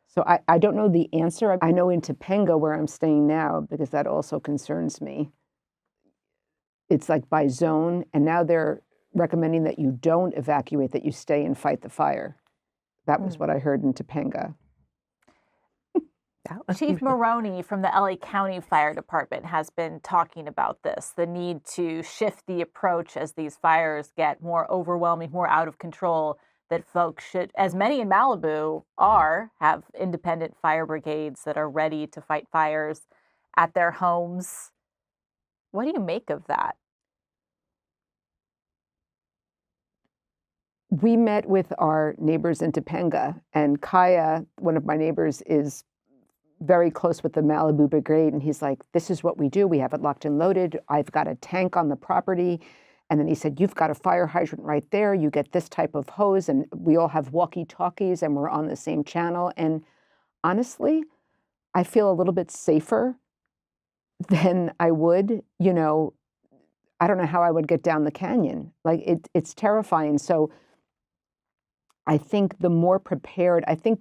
So I don't know the answer. I know in Topanga, where I'm staying now, because that also concerns me, it's like by zone, and now they're recommending that you don't evacuate, that you stay and fight the fire. That was what I heard in Topanga. Chief Maroney from the LA County Fire Department has been talking about this, the need to shift the approach as these fires get more overwhelming, more out of control, that folks should, as many in Malibu are, have independent fire brigades that are ready to fight fires at their homes. What do you make of that? We met with our neighbors in Topanga, and Kaya, one of my neighbors, is very close with the Malibu Brigade, and he's like, this is what we do. We have it locked and loaded. I've got a tank on the property. And then he said, you've got a fire hydrant right there. You get this type of hose, and we all have walkie-talkies, and we're on the same channel. And honestly, I feel a little bit safer than I would, I don't know how I would get down the canyon. Like it's terrifying. So I think the more prepared, I think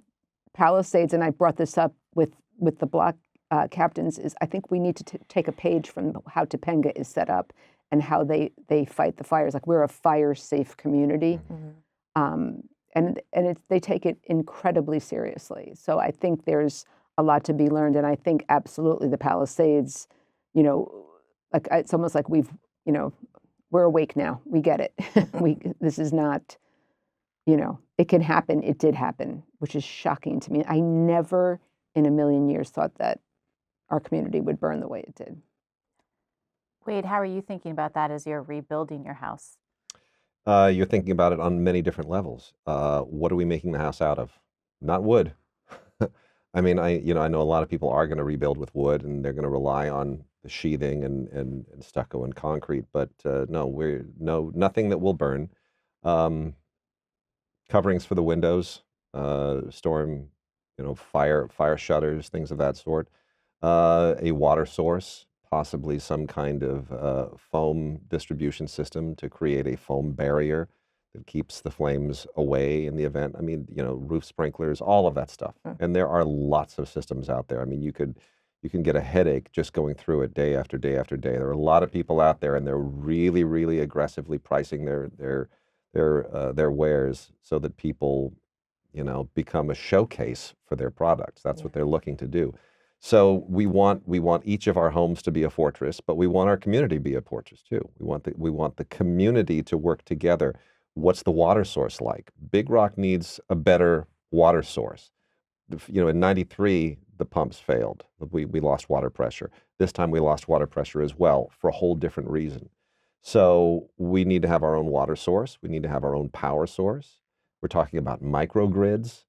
Palisades, and I brought this up with the Black captains, is I think we need to take a page from how Topanga is set up and how they fight the fires. Like we're a fire-safe community, and they take it incredibly seriously. So I think there's a lot to be learned, and I think absolutely the Palisades, like it's almost like we're awake now. We get it. This is not, it can happen. It did happen, which is shocking to me. I never in a million years thought that our community would burn the way it did. Wade, how are you thinking about that as you're rebuilding your house? You're thinking about it on many different levels. What are we making the house out of? Not wood. I mean, I know a lot of people are going to rebuild with wood, and they're going to rely on the sheathing and stucco and concrete. But nothing that will burn. Coverings for the windows, storm, fire shutters, things of that sort. A water source, possibly some kind of foam distribution system to create a foam barrier that keeps the flames away in the event. I mean, roof sprinklers, all of that stuff. And there are lots of systems out there. I mean, you can get a headache just going through it day after day after day. There are a lot of people out there, and they're really, really aggressively pricing their wares so that people, become a showcase for their products. That's what they're looking to do. So we want each of our homes to be a fortress, but we want our community to be a fortress too. We want the community to work together. What's the water source like? Big Rock needs a better water source. In '93, the pumps failed. We lost water pressure. This time we lost water pressure as well for a whole different reason. So we need to have our own water source. We need to have our own power source. We're talking about microgrids.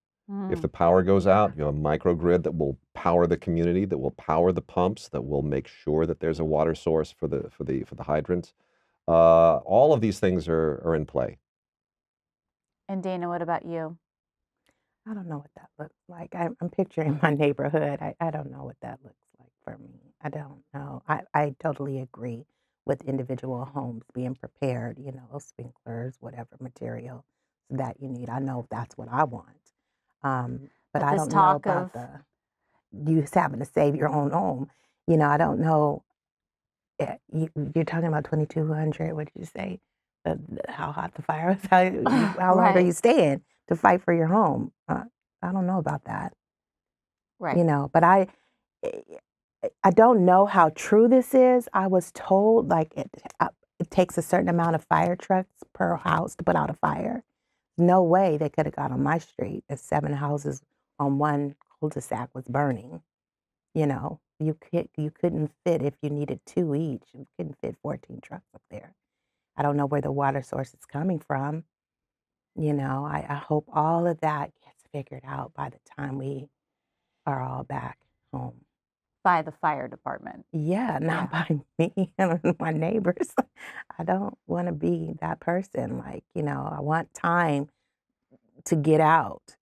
If the power goes out, a microgrid that will power the community, that will power the pumps, that will make sure that there's a water source for the hydrants. All of these things are in play. And Dana, what about you? I don't know what that looks like. I'm picturing my neighborhood. I don't know what that looks like for me. I don't know. I totally agree with individual homes being prepared, sprinklers, whatever material that you need. I know that's what I want. But I this don't know talk about of you having to save your own home. I don't know. You're talking about 2,200. What did you say? How hot the fire is? How long are you Right. staying to fight for your home? I don't know about that. Right. But I don't know how true this is. I was told it takes a certain amount of fire trucks per house to put out a fire. No way they could have got on my street if 7 houses on one cul-de-sac was burning. You couldn't fit if you needed 2 each. You couldn't fit 14 trucks up there. I don't know where the water source is coming from. I hope all of that gets figured out by the time we are all back home. By the fire department. Yeah, not by me and my neighbors. I don't want to be that person. I want time to get out.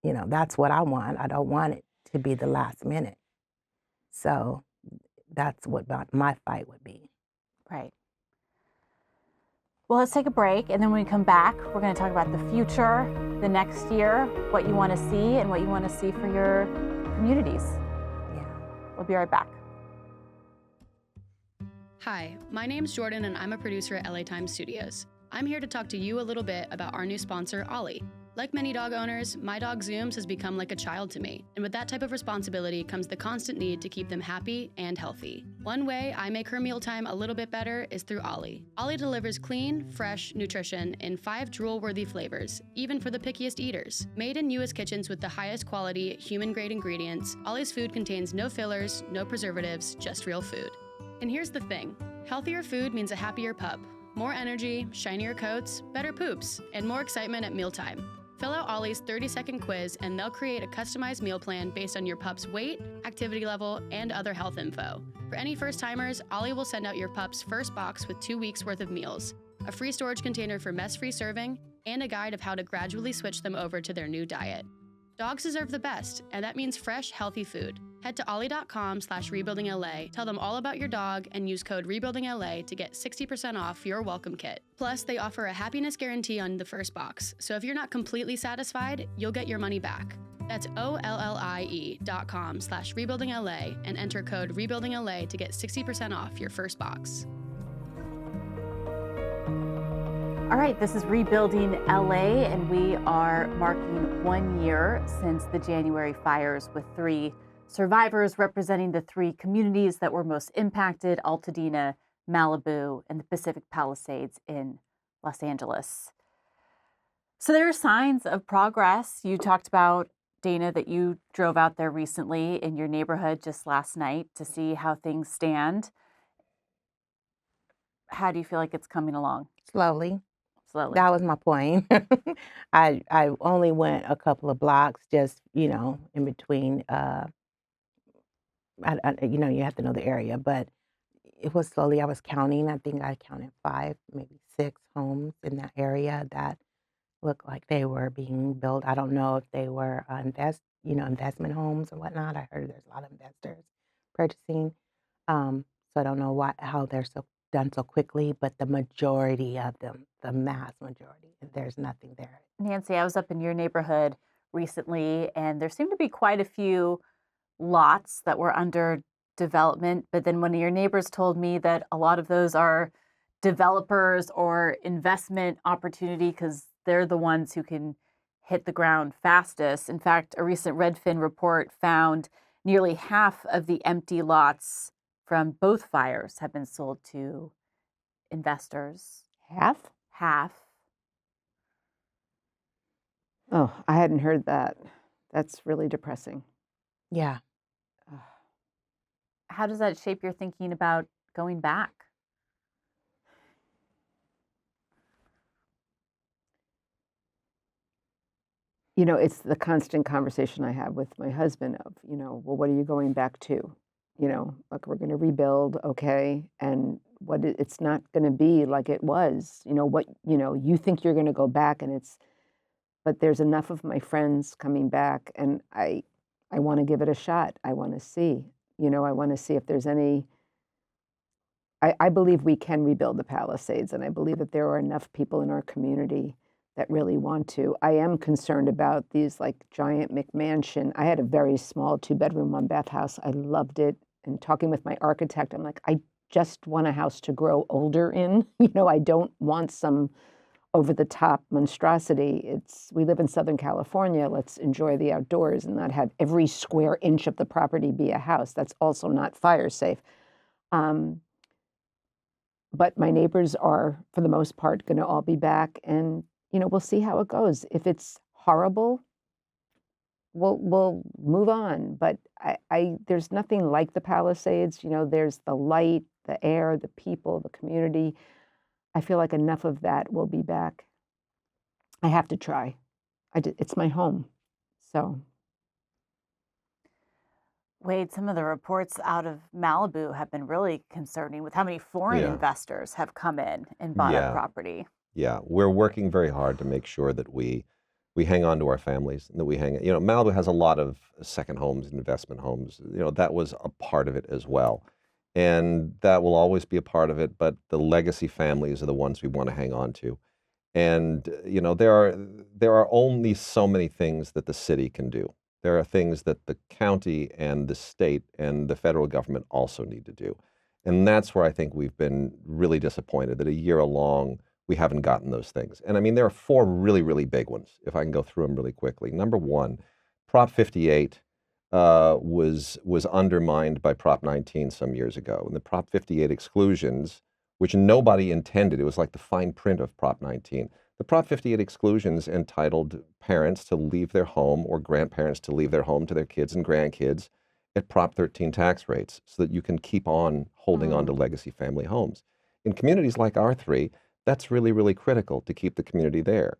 That's what I want. I don't want it to be the last minute. So that's what my fight would be. Right. Well, let's take a break, and then when we come back, we're going to talk about the future, the next year, what you want to see, and what you want to see for your communities. Yeah. We'll be right back. Hi, my name's Jordan, and I'm a producer at LA Times Studios. I'm here to talk to you a little bit about our new sponsor, Ollie. Like many dog owners, my dog Zooms has become like a child to me, and with that type of responsibility comes the constant need to keep them happy and healthy. One way I make her mealtime a little bit better is through Ollie. Ollie delivers clean, fresh nutrition in 5 drool-worthy flavors, even for the pickiest eaters. Made in U.S. kitchens with the highest quality, human-grade ingredients, Ollie's food contains no fillers, no preservatives, just real food. And here's the thing, healthier food means a happier pup, more energy, shinier coats, better poops, and more excitement at mealtime. Fill out Ollie's 30-second quiz, and they'll create a customized meal plan based on your pup's weight, activity level, and other health info. For any first-timers, Ollie will send out your pup's first box with 2 weeks' worth of meals, a free storage container for mess-free serving, and a guide of how to gradually switch them over to their new diet. Dogs deserve the best, and that means fresh, healthy food. Head to ollie.com/rebuildingla, tell them all about your dog, and use code RebuildingLA to get 60% off your welcome kit. Plus, they offer a happiness guarantee on the first box, so if you're not completely satisfied, you'll get your money back. That's ollie.com/rebuildingla and enter code RebuildingLA to get 60% off your first box. All right, this is Rebuilding LA, and we are marking 1 year since the January fires, with 3 survivors representing the 3 communities that were most impacted: Altadena, Malibu, and the Pacific Palisades in Los Angeles. So there are signs of progress. You talked about, Dana, that you drove out there recently in your neighborhood just last night to see how things stand. How do you feel like it's coming along? Slowly. Slowly. That was my point. I only went a couple of blocks, just in between. You have to know the area, but it was slowly. I was counting. I think I counted 5, maybe 6 homes in that area that looked like they were being built. I don't know if they were investment homes or whatnot. I heard there's a lot of investors purchasing. So I don't know how they're so done so quickly, but the majority of them, the mass majority, there's nothing there. Nancy, I was up in your neighborhood recently, and there seemed to be quite a few lots that were under development. But then one of your neighbors told me that a lot of those are developers or investment opportunity because they're the ones who can hit the ground fastest. In fact, a recent Redfin report found nearly half of the empty lots from both fires have been sold to investors. Half? Half. Oh, I hadn't heard that. That's really depressing. Yeah. How does that shape your thinking about going back? You know, it's the constant conversation I have with my husband of, well, what are you going back to? Like we're going to rebuild, okay, and it's not going to be like it was. You think you're going to go back, but there's enough of my friends coming back, and I want to give it a shot. I want to see, I want to see if there's any. I believe we can rebuild the Palisades, and I believe that there are enough people in our community that really want to. I am concerned about these like giant McMansion. I had a very small 2-bedroom, 1-bath house. I loved it. And talking with my architect, I'm like, I just want a house to grow older in. I don't want some over-the-top monstrosity. We live in Southern California. Let's enjoy the outdoors and not have every square inch of the property be a house. That's also not fire safe. But my neighbors are, for the most part, going to all be back, and we'll see how it goes. If it's horrible, we'll move on. But there's nothing like the Palisades. There's the light, the air, the people, the community. I feel like enough of that will be back. I have to try. It's my home, so. Wade, some of the reports out of Malibu have been really concerning with how many foreign investors have come in and bought up property. Yeah, we're working very hard to make sure that we hang on to our families and that we Malibu has a lot of second homes and investment homes. That was a part of it as well. And that will always be a part of it, but the legacy families are the ones we want to hang on to. And, there are only so many things that the city can do. There are things that the county and the state and the federal government also need to do. And that's where I think we've been really disappointed that a year along, we haven't gotten those things. And I mean, there are 4 really, really big ones, if I can go through them really quickly. Number 1, Prop 58 was undermined by Prop 19 some years ago. And the Prop 58 exclusions, which nobody intended, it was like the fine print of Prop 19. The Prop 58 exclusions entitled parents to leave their home or grandparents to leave their home to their kids and grandkids at Prop 13 tax rates so that you can keep on holding on to legacy family homes. In communities like our 3, that's really, really critical to keep the community there.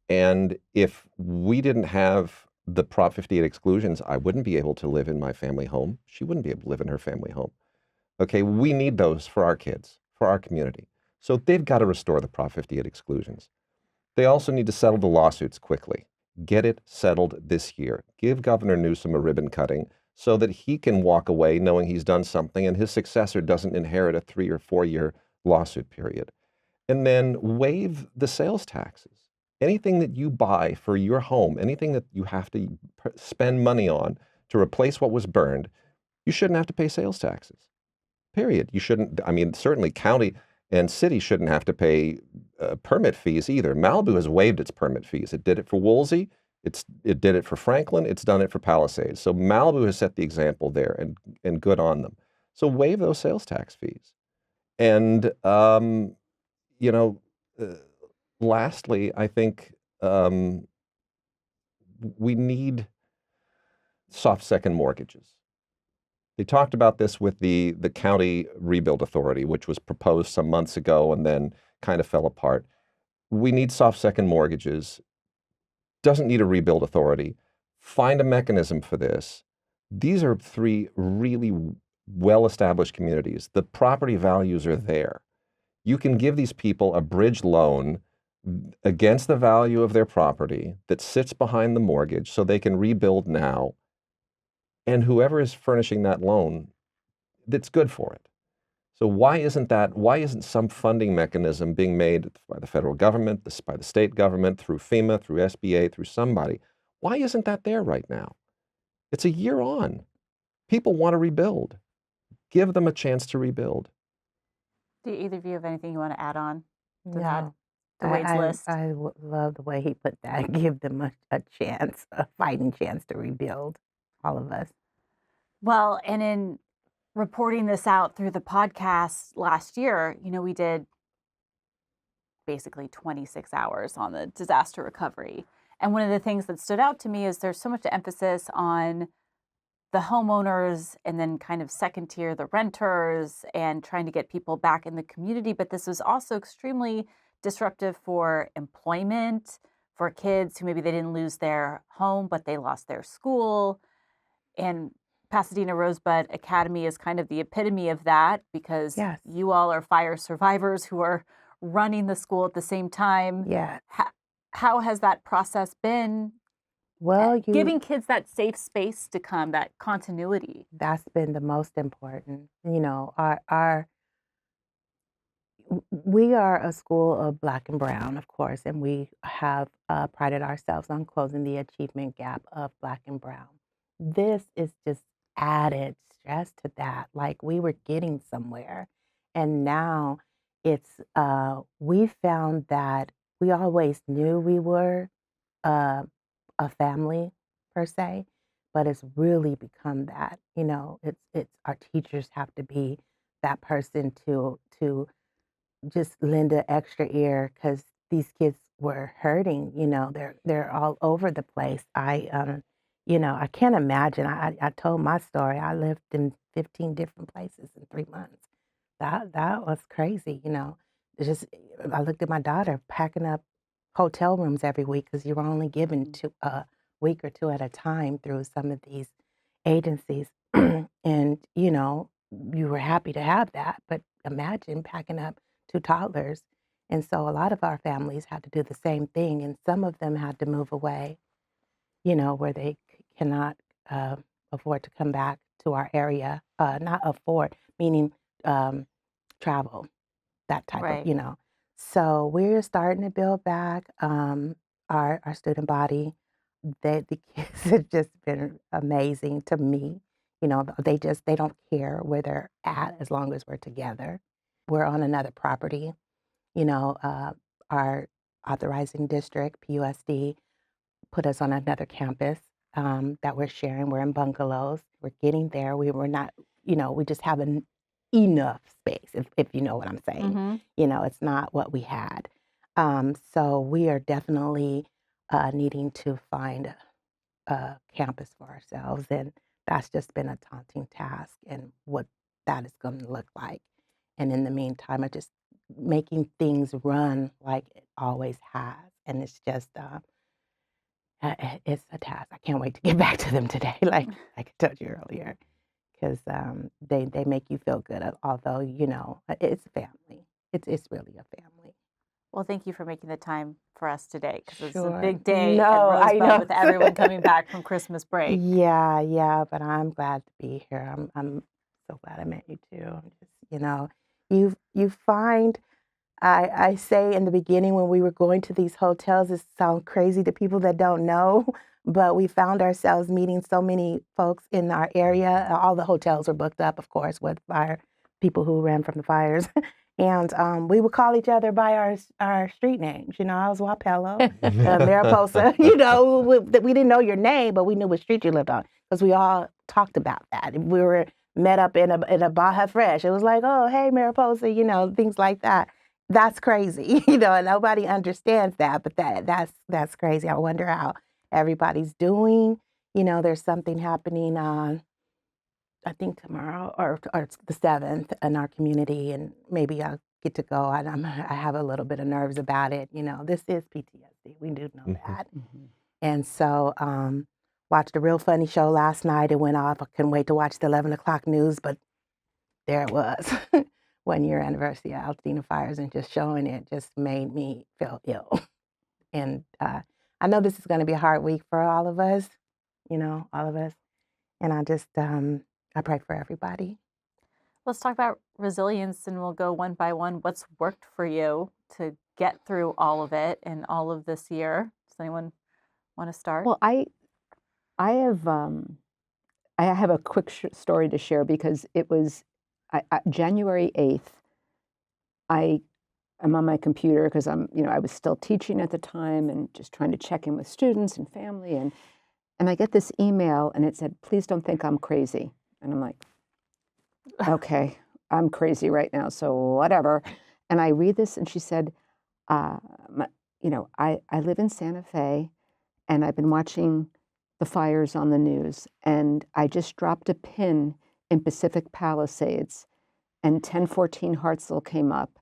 And if we didn't have the Prop 58 exclusions, I wouldn't be able to live in my family home. She wouldn't be able to live in her family home. Okay, we need those for our kids, for our community. So they've got to restore the Prop 58 exclusions. They also need to settle the lawsuits quickly. Get it settled this year. Give Governor Newsom a ribbon cutting so that he can walk away knowing he's done something and his successor doesn't inherit a 3 or 4 year lawsuit period. And then waive the sales taxes. Anything that you buy for your home, anything that you have to spend money on to replace what was burned, you shouldn't have to pay sales taxes. Period. You shouldn't, certainly county and city shouldn't have to pay permit fees either. Malibu has waived its permit fees. It did it for Woolsey. It did it for Franklin. It's done it for Palisades. So Malibu has set the example there, and good on them. So waive those sales tax fees. And, lastly, I think we need soft second mortgages. They talked about this with the County Rebuild Authority, which was proposed some months ago and then kind of fell apart. We need soft second mortgages. Doesn't need a rebuild authority. Find a mechanism for this. These are 3 really well-established communities. The property values are there. You can give these people a bridge loan against the value of their property that sits behind the mortgage so they can rebuild now. And whoever is furnishing that loan, that's good for it. So why isn't some funding mechanism being made by the federal government, by the state government, through FEMA, through SBA, through somebody? Why isn't that there right now? It's a year on. People want to rebuild. Give them a chance to rebuild. Do either of you have anything you want to add on to that? No. To Wade's list? I love the way he put that. Give them a chance, a fighting chance to rebuild, all of us. Well, and in reporting this out through the podcast last year, we did basically 26 hours on the disaster recovery. And one of the things that stood out to me is there's so much emphasis on the homeowners and then kind of second tier, the renters, and trying to get people back in the community. But this was also extremely disruptive for employment, for kids who maybe they didn't lose their home, but they lost their school. And Pasadena Rosebud Academy is kind of the epitome of that, because you all are fire survivors who are running the school at the same time. Yeah. How has that process been? Well, giving kids that safe space to come, that continuity. That's been the most important. We are a school of Black and Brown, of course, and we have prided ourselves on closing the achievement gap of Black and Brown. This is just added stress to that. Like, we were getting somewhere, and now we found that we always knew we were a family per se, but it's really become that. It's our teachers have to be that person to just lend an extra ear, because these kids were hurting. They're all over the place. I can't imagine. I told my story. I lived in 15 different places in 3 months. That was crazy. It's just, I looked at my daughter packing up hotel rooms every week, because you were only given a week or two at a time through some of these agencies. And, you were happy to have that, but imagine packing up 2 toddlers. And so a lot of our families had to do the same thing, and some of them had to move away, where they cannot afford to come back to our area. Not afford, meaning travel, that type of. So we're starting to build back our student body. The kids have just been amazing to me. They don't care where they're at as long as we're together. We're on another property. Our authorizing district, PUSD, put us on another campus that we're sharing. We're in bungalows. We're getting there. We were not, we just have enough space, if you know what I'm saying. Mm-hmm. It's not what we had. So we are definitely needing to find a campus for ourselves. And that's just been a daunting task, and what that is going to look like. And in the meantime, I'm just making things run like it always has. And it's just, it's a task. I can't wait to get back to them today, like I told you earlier, because they make you feel good. Although, it's family. It's really a family. Well, thank you for making the time for us today, because it's Sure. a big day No, at I Rosebud know. with everyone coming back from Christmas break. Yeah, but I'm glad to be here. I'm so glad I met you too. I'm just, you find, I say in the beginning when we were going to these hotels, it sounds crazy to people that don't know, but we found ourselves meeting so many folks in our area. All the hotels were booked up, of course, with people who ran from the fires. And we would call each other by our street names. I was Wapello, Mariposa. We didn't know your name, but we knew what street you lived on, because we all talked about that. We were met up in a Baja Fresh. It was like, oh, hey, Mariposa, things like that. That's crazy, and nobody understands that, but that's crazy. I wonder how everybody's doing. There's something happening on, I think tomorrow or the 7th in our community, and maybe I'll get to go. I have a little bit of nerves about it. This is PTSD. We do know that. Mm-hmm. And so watched a real funny show last night. It went off. I couldn't wait to watch the 11 o'clock news, but there it was. 1 year anniversary of Altadena fires, and just showing it just made me feel ill. And I know this is going to be a hard week for all of us, all of us. And I just, I pray for everybody. Let's talk about resilience and we'll go one by one. What's worked for you to get through all of it and all of this year? Does anyone want to start? Well, I have I have a quick story to share because it was January 8th. I'm on my computer because I was still teaching at the time and just trying to check in with students and family. And I get this email and it said, please don't think I'm crazy. And I'm like, okay, I'm crazy right now, so whatever. And I read this and she said, I live in Santa Fe and I've been watching the fires on the news and I just dropped a pin in Pacific Palisades and 1014 Hartselle came up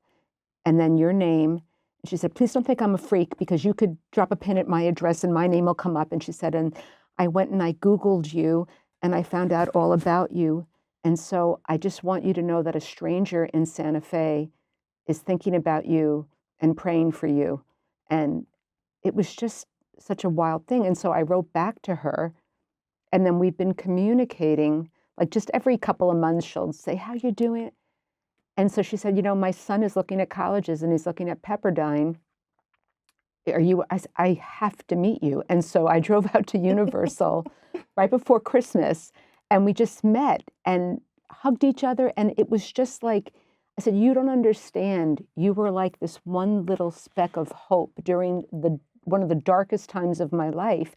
and then your name. She said, please don't think I'm a freak because you could drop a pin at my address and my name will come up. And she said, and I went and I Googled you and I found out all about you. And so I just want you to know that a stranger in Santa Fe is thinking about you and praying for you. And it was just such a wild thing. And so I wrote back to her and then we've been communicating, like just every couple of months she'll say, how you doing? And so she said, my son is looking at colleges and he's looking at Pepperdine. I have to meet you. And so I drove out to Universal right before Christmas and we just met and hugged each other. And it was just like, I said, you don't understand. You were like this one little speck of hope during one of the darkest times of my life.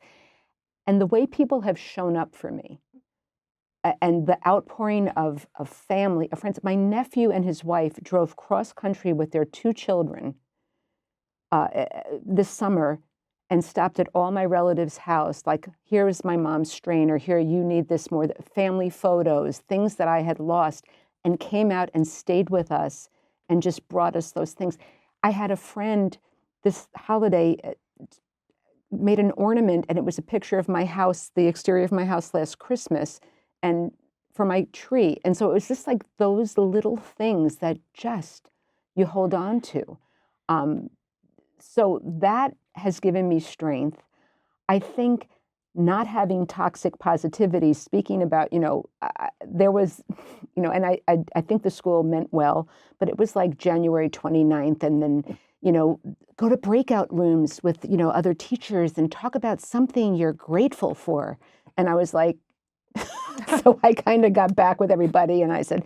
And the way people have shown up for me and the outpouring of family, of friends. My nephew and his wife drove cross country with their 2 children this summer and stopped at all my relatives' house. Like, here's my mom's strainer. Here, you need this more. Family photos, things that I had lost, and came out and stayed with us and just brought us those things. I had a friend this holiday made an ornament and it was a picture of my house, the exterior of my house last Christmas, and for my tree. And so it was just like those little things that just you hold on to. So that has given me strength. I think not having toxic positivity, speaking about, there was, and I think the school meant well, but it was like January 29th and then, go to breakout rooms with, other teachers and talk about something you're grateful for. And I was like, so I kind of got back with everybody and I said,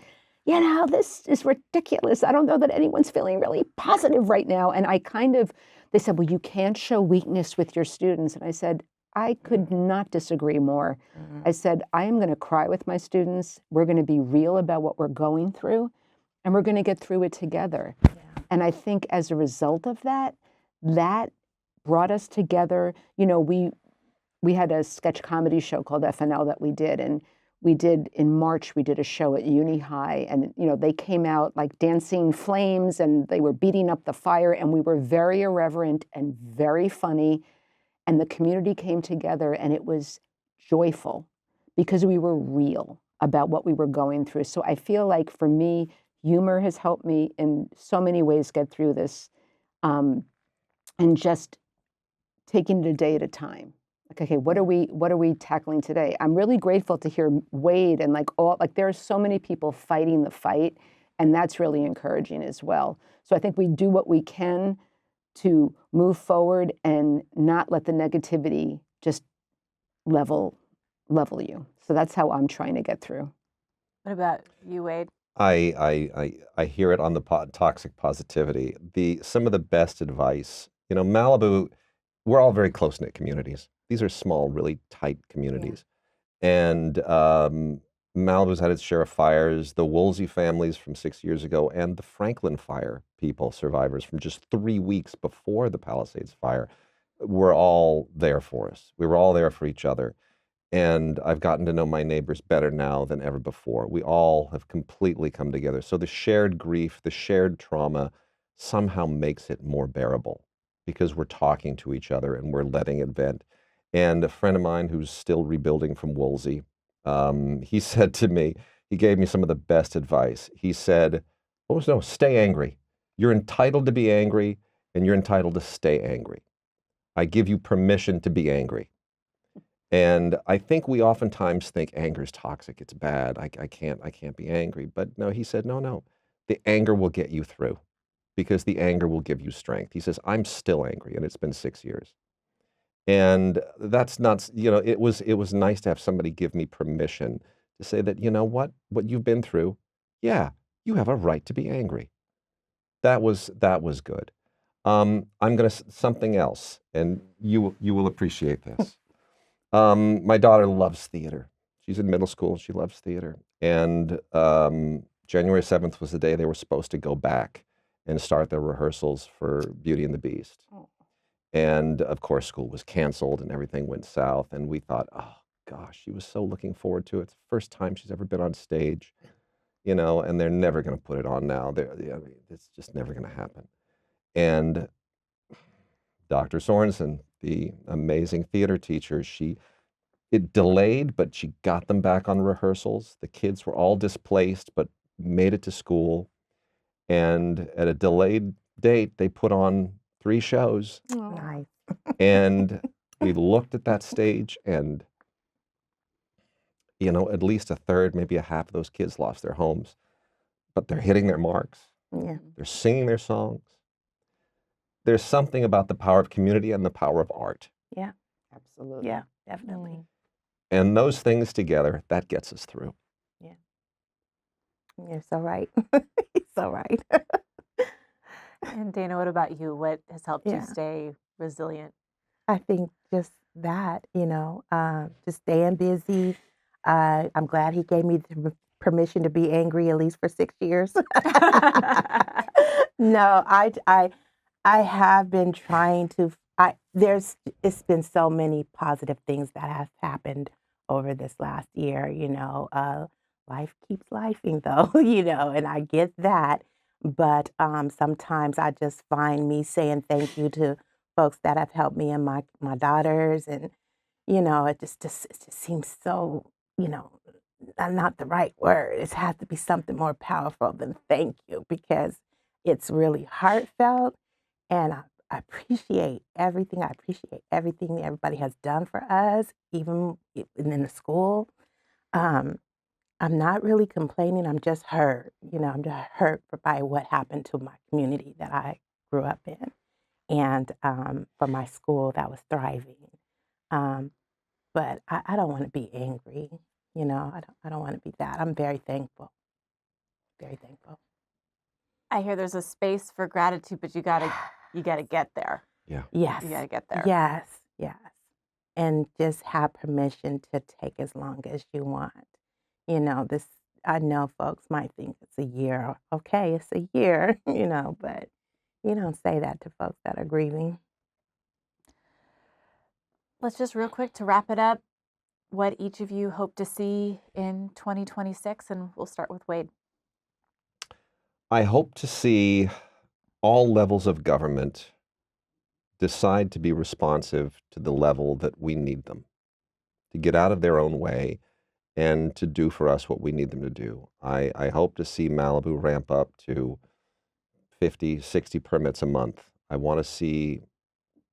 this is ridiculous. I don't know that anyone's feeling really positive right now. And they said, well, you can't show weakness with your students. And I said, I could not disagree more. Mm-hmm. I said, I am going to cry with my students. We're going to be real about what we're going through and we're going to get through it together. Yeah. And I think as a result of that brought us together. We had a sketch comedy show called FNL that we did. And in March, we did a show at Uni High. And, they came out like dancing flames and they were beating up the fire. And we were very irreverent and very funny. And the community came together and it was joyful because we were real about what we were going through. So I feel like for me, humor has helped me in so many ways get through this, and just taking it a day at a time. Like, okay, what are we tackling today? I'm really grateful to hear Wade and there are so many people fighting the fight, and that's really encouraging as well. So I think we do what we can to move forward and not let the negativity just level you. So that's how I'm trying to get through. What about you, Wade? I hear it on the toxic positivity. Some of the best advice, Malibu, we're all very close-knit communities. These are small, really tight communities. Yeah. And Malibu's had its share of fires. The Woolsey families from 6 years ago and the Franklin fire survivors from just 3 weeks before the Palisades fire were all there for us. We were all there for each other. And I've gotten to know my neighbors better now than ever before. We all have completely come together. So the shared grief, the shared trauma somehow makes it more bearable because we're talking to each other and we're letting it vent. And a friend of mine who's still rebuilding from Woolsey, he said to me, he gave me some of the best advice. He said, stay angry. You're entitled to be angry and you're entitled to stay angry. I give you permission to be angry. And I think we oftentimes think anger is toxic. It's bad. I can't be angry. But no, he said, no, no. The anger will get you through because the anger will give you strength. He says, I'm still angry, and it's been 6 years. And that's not, it was nice to have somebody give me permission to say that, you know what you've been through, yeah, you have a right to be angry. That was good. I'm gonna something else, and you will appreciate this. My daughter loves theater. She's in middle school. She loves theater. And January 7th was the day they were supposed to go back and start their rehearsals for Beauty and the Beast. Oh. And of course, school was canceled and everything went south. And we thought, oh gosh, she was so looking forward to it. It's the first time she's ever been on stage, and they're never going to put it on now. It's just never going to happen. And Dr. Sorensen, the amazing theater teacher, it delayed, but she got them back on rehearsals. The kids were all displaced, but made it to school. And at a delayed date, they put on 3 shows. Oh. Nice. And we looked at that stage, and at least a third, maybe a half of those kids lost their homes. But they're hitting their marks. Yeah. They're singing their songs. There's something about the power of community and the power of art. Yeah. Absolutely. Yeah, definitely. And those things together, that gets us through. Yeah. You're so right. You're so right. And Dana, what about you? What has helped you Yeah. stay resilient? I think just that, just staying busy. I'm glad he gave me the permission to be angry at least for 6 years. No, I have been trying to. It's been so many positive things that have happened over this last year. Life keeps lifing though, and I get that. But sometimes I just find me saying thank you to folks that have helped me and my daughters, and it just seems so, not the right word. It has to be something more powerful than thank you, because it's really heartfelt, and I appreciate everything. I appreciate everything everybody has done for us, even in the school. Um, I'm not really complaining. I'm just hurt. I'm just hurt by what happened to my community that I grew up in, and for my school that was thriving. Um, but I don't want to be angry. I don't want to be that. I'm very thankful. Very thankful. I hear there's a space for gratitude, but you gotta get there. Yeah. Yes. You gotta get there. Yes. Yes. And just have permission to take as long as you want. I know folks might think it's a year. Okay, it's a year, but you don't say that to folks that are grieving. Let's just real quick to wrap it up, what each of you hope to see in 2026, and we'll start with Wade. I hope to see all levels of government decide to be responsive to the level that we need them, to get out of their own way and to do for us what we need them to do. I hope to see Malibu ramp up to 50, 60 permits a month. I want to see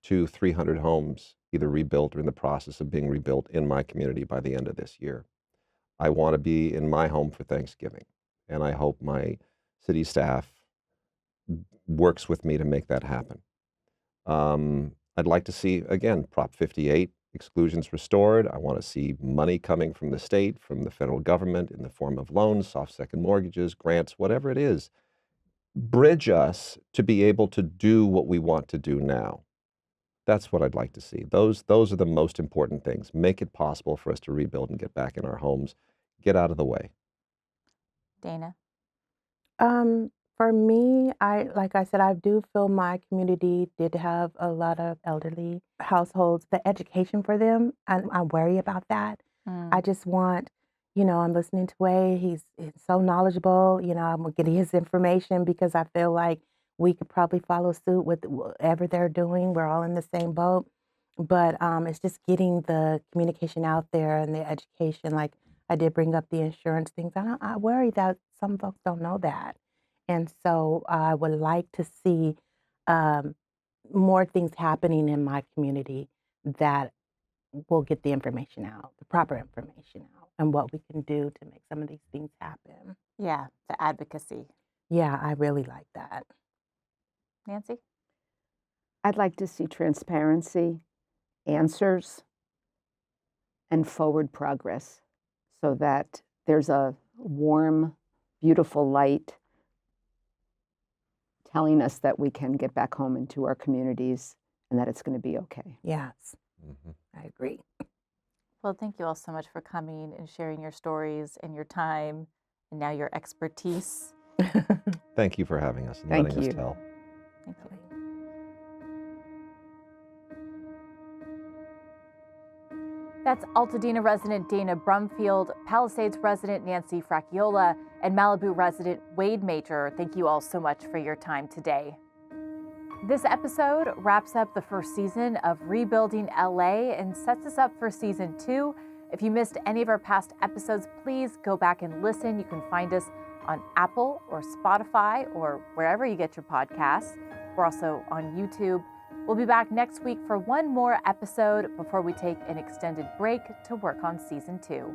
200-300 homes either rebuilt or in the process of being rebuilt in my community by the end of this year. I want to be in my home for Thanksgiving, and I hope my city staff works with me to make that happen. I'd like to see, again, Prop 58, exclusions restored. I want to see money coming from the state, from the federal government in the form of loans, soft second mortgages, grants, whatever it is. Bridge us to be able to do what we want to do now. That's what I'd like to see. Those are the most important things. Make it possible for us to rebuild and get back in our homes. Get out of the way. Dana? For me, like I said, I do feel my community did have a lot of elderly households. The education for them, I worry about that. I just want, I'm listening to Wade. He's so knowledgeable. I'm getting his information because I feel like we could probably follow suit with whatever they're doing. We're all in the same boat. But it's just getting the communication out there and the education. Like I did bring up the insurance things. I worry that some folks don't know that. And so I would like to see more things happening in my community that we'll get the information out, the proper information out, and what we can do to make some of these things happen. Yeah, the advocacy. Yeah, I really like that. Nancy? I'd like to see transparency, answers, and forward progress so that there's a warm, beautiful light telling us that we can get back home into our communities and that it's going to be okay. Yes, I agree. Well, thank you all so much for coming and sharing your stories and your time and now your expertise. Thank you for having us and Thank letting you. us tell. Thank you. That's Altadena resident Dana Brumfield, Palisades resident Nancy Fracciola, and Malibu resident Wade Major. Thank you all so much for your time today. This episode wraps up the first season of Rebuilding LA and sets us up for season 2. If you missed any of our past episodes, please go back and listen. You can find us on Apple or Spotify or wherever you get your podcasts. We're also on YouTube. We'll be back next week for one more episode before we take an extended break to work on season 2.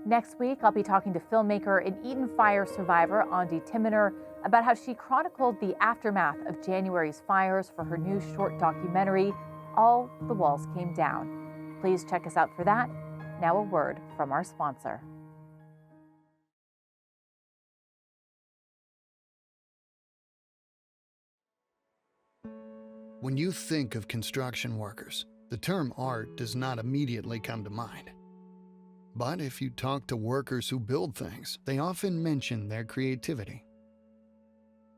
Next week, I'll be talking to filmmaker and Eaton Fire survivor Andi Timmener about how she chronicled the aftermath of January's fires for her new short documentary, All the Walls Came Down. Please check us out for that. Now a word from our sponsor. When you think of construction workers, the term art does not immediately come to mind. But if you talk to workers who build things, they often mention their creativity.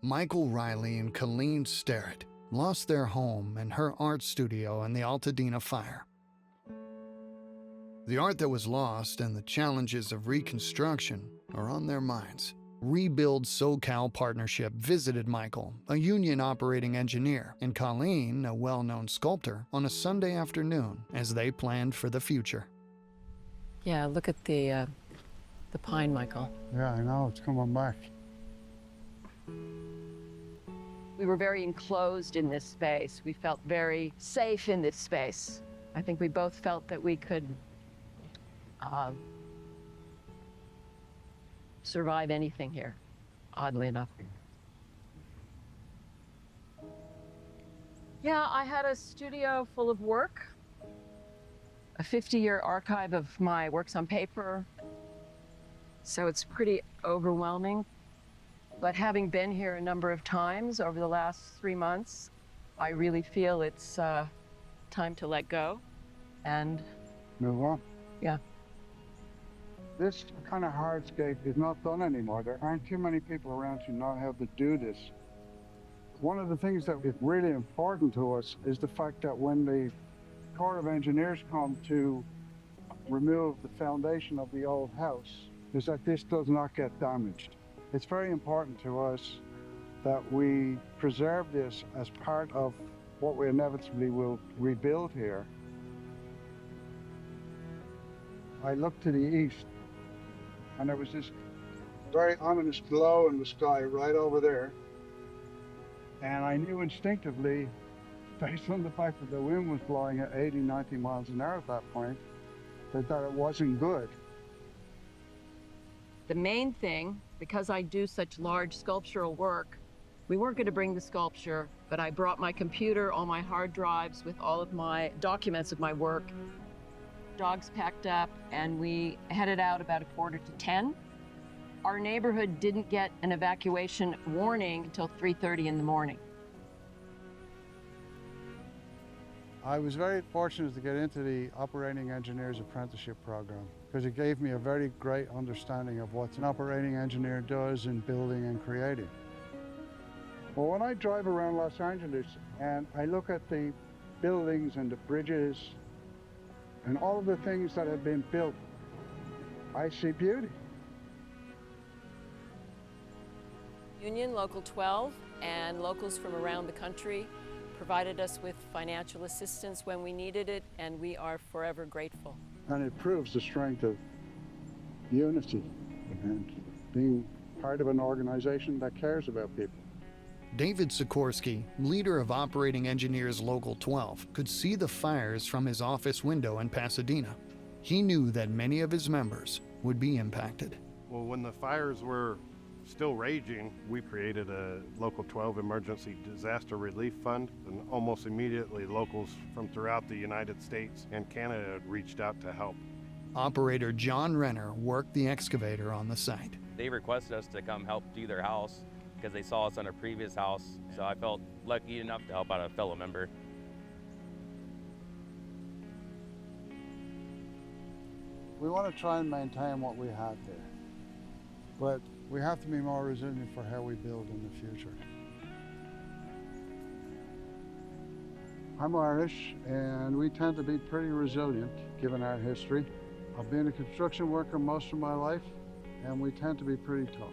Michael Riley and Colleen Sterrett lost their home and her art studio in the Altadena fire. The art that was lost and the challenges of reconstruction are on their minds. Rebuild SoCal Partnership visited Michael, a union operating engineer, and Colleen, a well-known sculptor, on a Sunday afternoon as they planned for the future. Yeah, look at the pine, Michael. Yeah, I know, it's coming back. We were very enclosed in this space. We felt very safe in this space. I think we both felt that we could survive anything here, oddly enough. Yeah, I had a studio full of work, a 50-year archive of my works on paper, so it's pretty overwhelming. But having been here a number of times over the last 3 months, I really feel it's time to let go and Move on. Yeah. This kind of hardscape is not done anymore. There aren't too many people around who know how to do this. One of the things that is really important to us is the fact that when the Corps of Engineers come to remove the foundation of the old house, is that this does not get damaged. It's very important to us that we preserve this as part of what we inevitably will rebuild here. I looked to the east, and there was this very ominous glow in the sky right over there. And I knew instinctively, based on the fact that the wind was blowing at 80, 90 miles an hour at that point, that it wasn't good. the main thing, because I do such large sculptural work, we weren't going to bring the sculpture, but I brought my computer, all my hard drives with all of my documents of my work. Dogs packed up, and we headed out about 9:45. Our neighborhood didn't get an evacuation warning until 3:30 in the morning. I was very fortunate to get into the Operating Engineers Apprenticeship Program because it gave me a very great understanding of what an operating engineer does in building and creating. Well, when I drive around Los Angeles and I look at the buildings and the bridges and all of the things that have been built, I see beauty. Union Local 12 and locals from around the country provided us with financial assistance when we needed it, and we are forever grateful. And it proves the strength of unity and being part of an organization that cares about people. David Sikorsky, leader of Operating Engineers Local 12, could see the fires from his office window in Pasadena. He knew that many of his members would be impacted. Well, when the fires were still raging, we created a Local 12 Emergency Disaster Relief Fund, and almost immediately locals from throughout the United States and Canada reached out to help. Operator John Renner worked the excavator on the site. They requested us to come help do their house because they saw us on a previous house, so I felt lucky enough to help out a fellow member. We want to try and maintain what we have there, but we have to be more resilient for how we build in the future. I'm Irish, and we tend to be pretty resilient given our history. I've been a construction worker most of my life, and we tend to be pretty tough.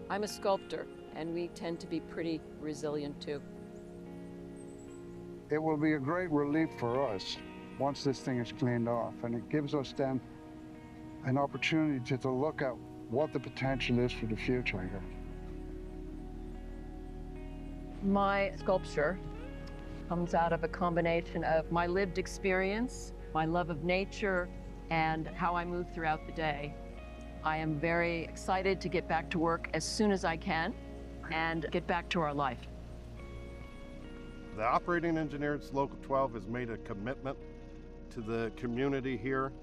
I'm a sculptor, and we tend to be pretty resilient too. It will be a great relief for us once this thing is cleaned off, and it gives us then an opportunity to look at what the potential is for the future here. My sculpture comes out of a combination of my lived experience, my love of nature, and how I move throughout the day. I am very excited to get back to work as soon as I can and get back to our life. The Operating Engineers Local 12 has made a commitment to the community here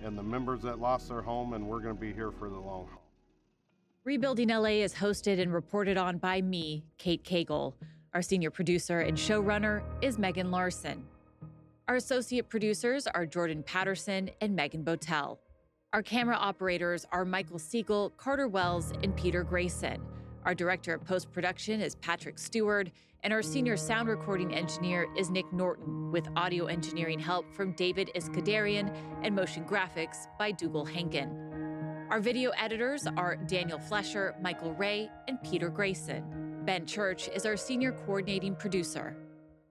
and the members that lost their home, and we're going to be here for the long haul. Rebuilding LA is hosted and reported on by me, Kate Cagle. Our senior producer and showrunner is Megan Larson. Our associate producers are Jordan Patterson and Megan Botel. Our camera operators are Michael Siegel, Carter Wells, and Peter Grayson. Our director of post-production is Patrick Stewart, and our senior sound recording engineer is Nick Norton, with audio engineering help from David Iskadarian and motion graphics by Dougal Henkin. Our video editors are Daniel Flesher, Michael Ray, and Peter Grayson. Ben Church is our senior coordinating producer.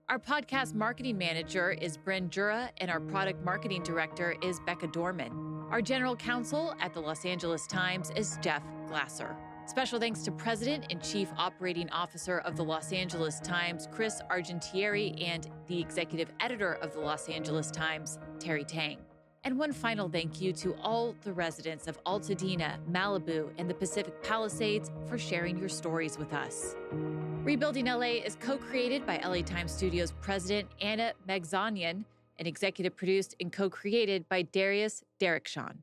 Our podcast marketing manager is Bryn Jura, and our product marketing director is Becca Dorman. Our general counsel at the Los Angeles Times is Jeff Glasser. Special thanks to President and Chief Operating Officer of the Los Angeles Times, Chris Argentieri, and the Executive Editor of the Los Angeles Times, Terry Tang. And one final thank you to all the residents of Altadena, Malibu, and the Pacific Palisades for sharing your stories with us. Rebuilding LA is co-created by LA Times Studios President Anna Magzanian and executive produced and co-created by Darius Derrickson.